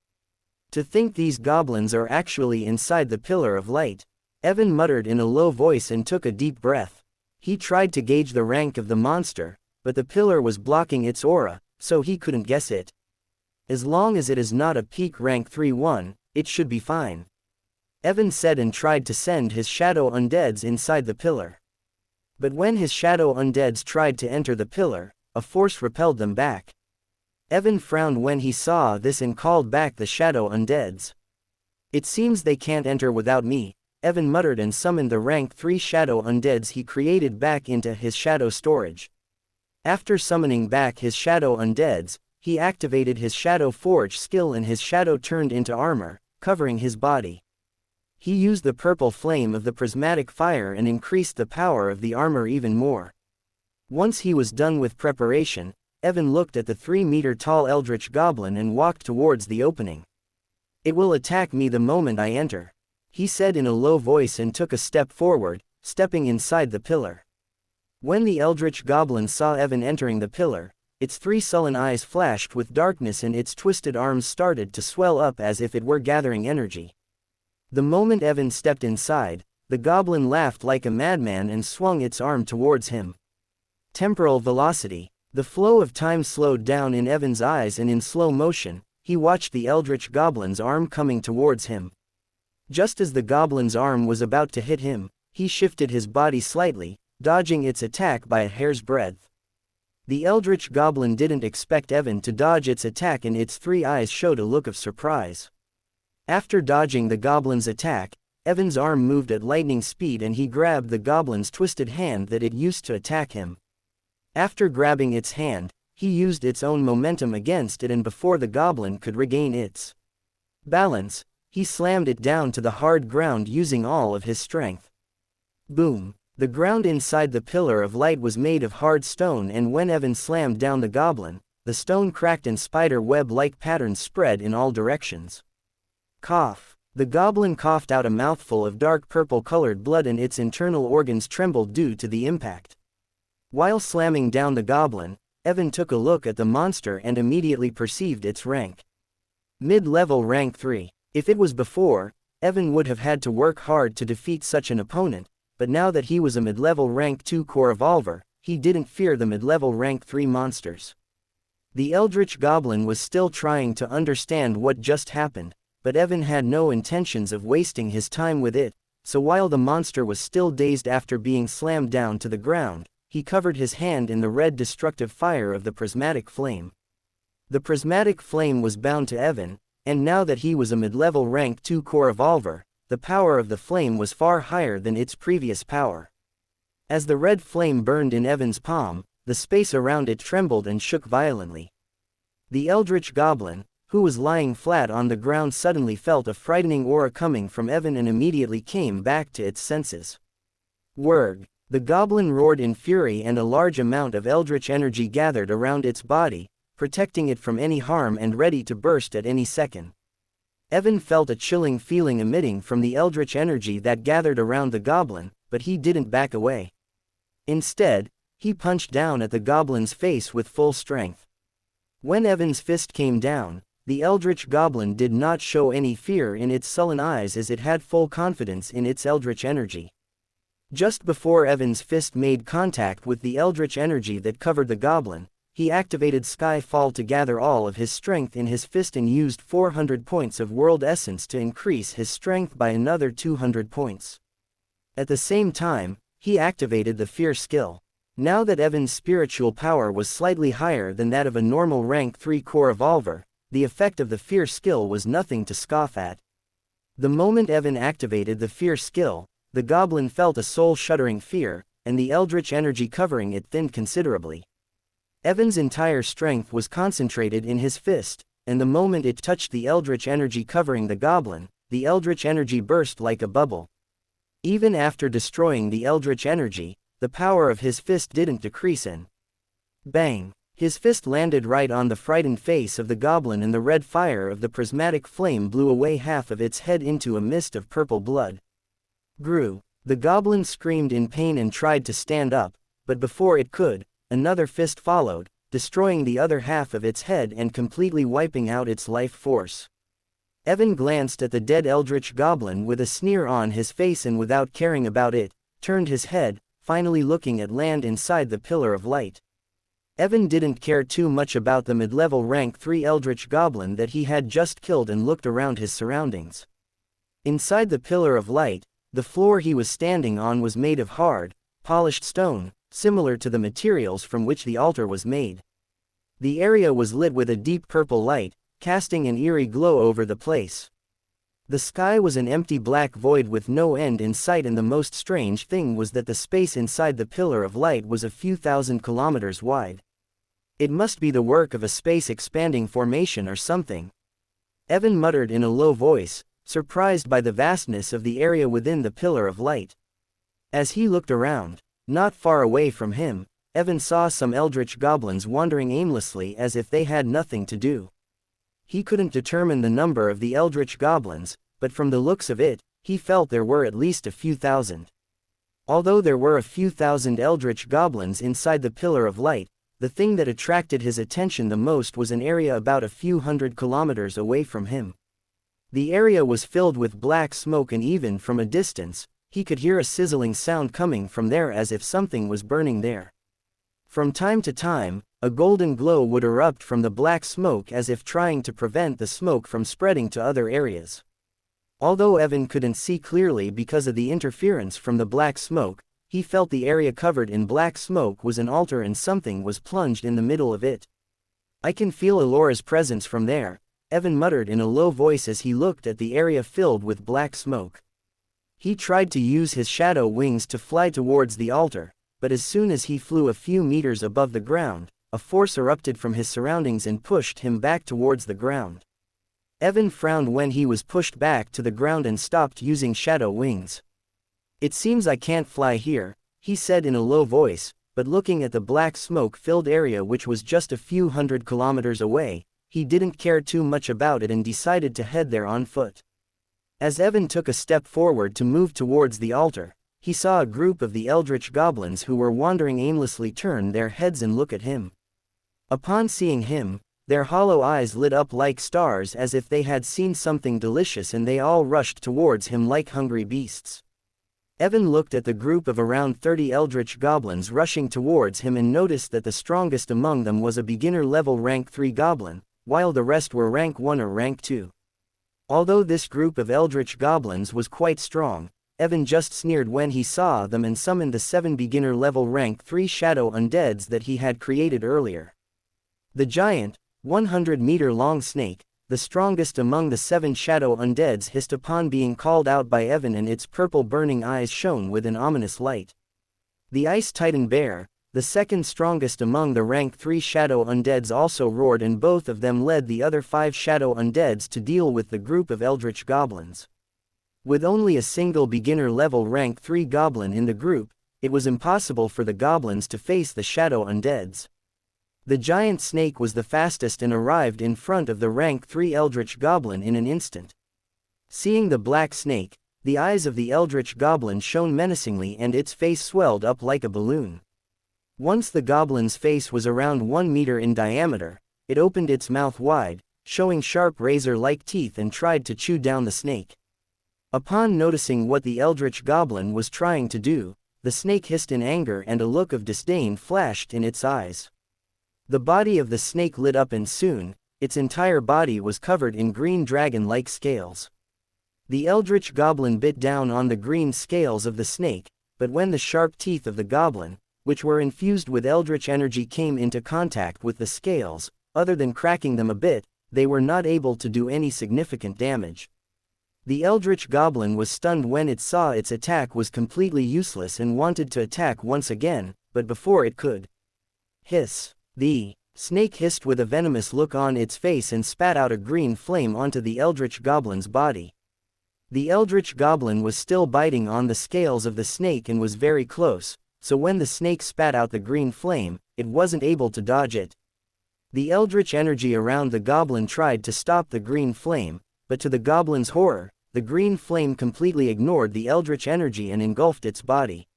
To think these goblins are actually inside the pillar of light. Evan muttered in a low voice and took a deep breath. He tried to gauge the rank of the monster, but the pillar was blocking its aura, so he couldn't guess it. As long as it is not a peak rank 3-1, it should be fine. Evan said and tried to send his shadow undeads inside the pillar. But when his shadow undeads tried to enter the pillar, a force repelled them back. Evan frowned when he saw this and called back the shadow undeads. It seems they can't enter without me, Evan muttered and summoned the rank 3 shadow undeads he created back into his shadow storage. After summoning back his shadow undeads, he activated his shadow forge skill and his shadow turned into armor, covering his body. He used the purple flame of the prismatic fire and increased the power of the armor even more. Once he was done with preparation, Evan looked at the 3-meter-tall eldritch goblin and walked towards the opening. "It will attack me the moment I enter," he said in a low voice and took a step forward, stepping inside the pillar. When the eldritch goblin saw Evan entering the pillar, its 3 sullen eyes flashed with darkness and its twisted arms started to swell up as if it were gathering energy. The moment Evan stepped inside, the goblin laughed like a madman and swung its arm towards him. Temporal velocity. The flow of time slowed down in Evan's eyes and in slow motion, he watched the eldritch goblin's arm coming towards him. Just as the goblin's arm was about to hit him, he shifted his body slightly, dodging its attack by a hair's breadth. The eldritch goblin didn't expect Evan to dodge its attack and its 3 eyes showed a look of surprise. After dodging the goblin's attack, Evan's arm moved at lightning speed and he grabbed the goblin's twisted hand that it used to attack him. After grabbing its hand, he used its own momentum against it and before the goblin could regain its balance, he slammed it down to the hard ground using all of his strength. Boom! The ground inside the pillar of light was made of hard stone and when Evan slammed down the goblin, the stone cracked and spider web-like patterns spread in all directions. Cough! The goblin coughed out a mouthful of dark purple-colored blood and its internal organs trembled due to the impact. While slamming down the goblin, Evan took a look at the monster and immediately perceived its rank. Mid-level rank 3. If it was before, Evan would have had to work hard to defeat such an opponent, but now that he was a mid-level rank 2 core evolver, he didn't fear the mid-level rank 3 monsters. The eldritch goblin was still trying to understand what just happened, but Evan had no intentions of wasting his time with it, so while the monster was still dazed after being slammed down to the ground, he covered his hand in the red destructive fire of the prismatic flame. The prismatic flame was bound to Evan, and now that he was a mid-level rank 2 core evolver, the power of the flame was far higher than its previous power. As the red flame burned in Evan's palm, the space around it trembled and shook violently. The eldritch goblin, who was lying flat on the ground suddenly felt a frightening aura coming from Evan and immediately came back to its senses. Wurg! The goblin roared in fury and a large amount of eldritch energy gathered around its body, protecting it from any harm and ready to burst at any second. Evan felt a chilling feeling emitting from the eldritch energy that gathered around the goblin, but he didn't back away. Instead, he punched down at the goblin's face with full strength. When Evan's fist came down, the eldritch goblin did not show any fear in its sullen eyes as it had full confidence in its eldritch energy. Just before Evan's fist made contact with the eldritch energy that covered the goblin, he activated Skyfall to gather all of his strength in his fist and used 400 points of World Essence to increase his strength by another 200 points. At the same time, he activated the Fear skill. Now that Evan's spiritual power was slightly higher than that of a normal rank 3 core evolver, the effect of the Fear skill was nothing to scoff at. The moment Evan activated the Fear skill, the goblin felt a soul-shuddering fear, and the eldritch energy covering it thinned considerably. Evan's entire strength was concentrated in his fist, and the moment it touched the eldritch energy covering the goblin, the eldritch energy burst like a bubble. Even after destroying the eldritch energy, the power of his fist didn't decrease and bang! His fist landed right on the frightened face of the goblin and the red fire of the prismatic flame blew away half of its head into a mist of purple blood. Grew. The goblin screamed in pain and tried to stand up, but before it could, another fist followed, destroying the other half of its head and completely wiping out its life force. Evan glanced at the dead eldritch goblin with a sneer on his face and without caring about it, turned his head, finally looking at land inside the pillar of light. Evan didn't care too much about the mid-level rank 3 eldritch goblin that he had just killed and looked around his surroundings. Inside the pillar of light, the floor he was standing on was made of hard, polished stone, similar to the materials from which the altar was made. The area was lit with a deep purple light, casting an eerie glow over the place. The sky was an empty black void with no end in sight, and the most strange thing was that the space inside the pillar of light was a few thousand kilometers wide. It must be the work of a space-expanding formation or something. Evan muttered in a low voice, surprised by the vastness of the area within the pillar of light. As he looked around, not far away from him, Evan saw some eldritch goblins wandering aimlessly as if they had nothing to do. He couldn't determine the number of the eldritch goblins, but from the looks of it, he felt there were at least a few thousand. Although there were a few thousand eldritch goblins inside the pillar of light, the thing that attracted his attention the most was an area about a few hundred kilometers away from him. The area was filled with black smoke, and even from a distance, he could hear a sizzling sound coming from there as if something was burning there. From time to time, a golden glow would erupt from the black smoke as if trying to prevent the smoke from spreading to other areas. Although Evan couldn't see clearly because of the interference from the black smoke, he felt the area covered in black smoke was an altar and something was plunged in the middle of it. "I can feel Elora's presence from there," Evan muttered in a low voice as he looked at the area filled with black smoke. He tried to use his shadow wings to fly towards the altar, but as soon as he flew a few meters above the ground, a force erupted from his surroundings and pushed him back towards the ground. Evan frowned when he was pushed back to the ground and stopped using shadow wings. "It seems I can't fly here," he said in a low voice, but looking at the black smoke-filled area which was just a few hundred kilometers away, he didn't care too much about it and decided to head there on foot. As Evan took a step forward to move towards the altar, he saw a group of the eldritch goblins who were wandering aimlessly turn their heads and look at him. Upon seeing him, their hollow eyes lit up like stars as if they had seen something delicious, and they all rushed towards him like hungry beasts. Evan looked at the group of around 30 eldritch goblins rushing towards him and noticed that the strongest among them was a beginner-level rank 3 goblin, while the rest were rank 1 or rank 2. Although this group of eldritch goblins was quite strong, Evan just sneered when he saw them and summoned the 7 beginner-level rank 3 shadow undeads that he had created earlier. The giant, 100-meter-long snake, the strongest among the 7 shadow undeads, hissed upon being called out by Evan, and its purple burning eyes shone with an ominous light. The ice titan bear, the second strongest among the rank 3 shadow undeads, also roared, and both of them led the other 5 shadow undeads to deal with the group of eldritch goblins. With only a single beginner-level rank 3 goblin in the group, it was impossible for the goblins to face the shadow undeads. The giant snake was the fastest and arrived in front of the rank 3 eldritch goblin in an instant. Seeing the black snake, the eyes of the eldritch goblin shone menacingly and its face swelled up like a balloon. Once the goblin's face was around 1 meter in diameter, it opened its mouth wide, showing sharp razor-like teeth, and tried to chew down the snake. Upon noticing what the eldritch goblin was trying to do, the snake hissed in anger and a look of disdain flashed in its eyes. The body of the snake lit up, and soon, its entire body was covered in green dragon-like scales. The eldritch goblin bit down on the green scales of the snake, but when the sharp teeth of the goblin, which were infused with eldritch energy, came into contact with the scales, other than cracking them a bit, they were not able to do any significant damage. The eldritch goblin was stunned when it saw its attack was completely useless and wanted to attack once again, but before it could hiss, the snake hissed with a venomous look on its face and spat out a green flame onto the eldritch goblin's body. The eldritch goblin was still biting on the scales of the snake and was very close, so when the snake spat out the green flame, it wasn't able to dodge it. The eldritch energy around the goblin tried to stop the green flame, but to the goblin's horror, the green flame completely ignored the eldritch energy and engulfed its body.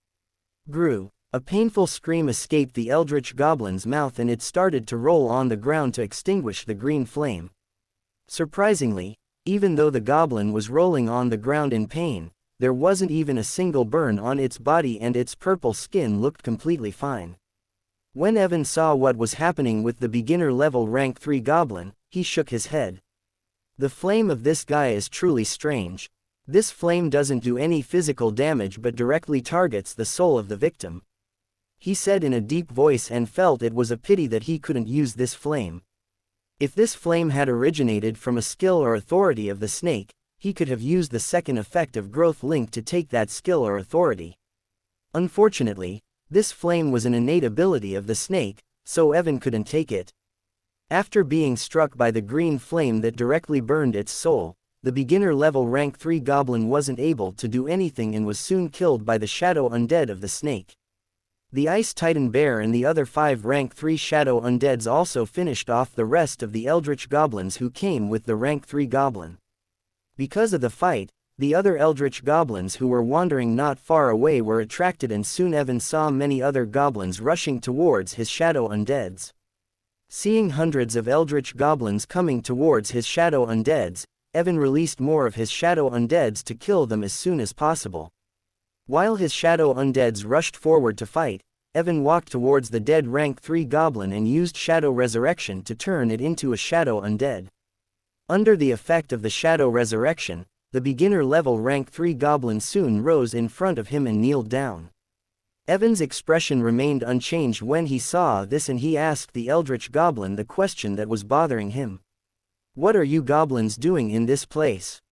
Grew. A painful scream escaped the eldritch goblin's mouth and it started to roll on the ground to extinguish the green flame. Surprisingly, even though the goblin was rolling on the ground in pain, there wasn't even a single burn on its body and its purple skin looked completely fine. When Evan saw what was happening with the beginner-level rank 3 goblin, he shook his head. The flame of this guy is truly strange. This flame doesn't do any physical damage but directly targets the soul of the victim. He said in a deep voice and felt it was a pity that he couldn't use this flame. If this flame had originated from a skill or authority of the snake, he could have used the second effect of growth link to take that skill or authority. Unfortunately, this flame was an innate ability of the snake, so Evan couldn't take it. After being struck by the green flame that directly burned its soul, the beginner-level rank 3 goblin wasn't able to do anything and was soon killed by the shadow undead of the snake. The Ice Titan Bear and the other 5 rank 3 shadow undeads also finished off the rest of the eldritch goblins who came with the rank 3 goblin. Because of the fight, the other eldritch goblins who were wandering not far away were attracted and soon Evan saw many other goblins rushing towards his shadow undeads. Seeing hundreds of eldritch goblins coming towards his shadow undeads, Evan released more of his shadow undeads to kill them as soon as possible. While his shadow undeads rushed forward to fight, Evan walked towards the dead rank 3 goblin and used shadow resurrection to turn it into a shadow undead. Under the effect of the shadow resurrection, the beginner-level rank 3 goblin soon rose in front of him and kneeled down. Evan's expression remained unchanged when he saw this and he asked the eldritch goblin the question that was bothering him. "What are you goblins doing in this place?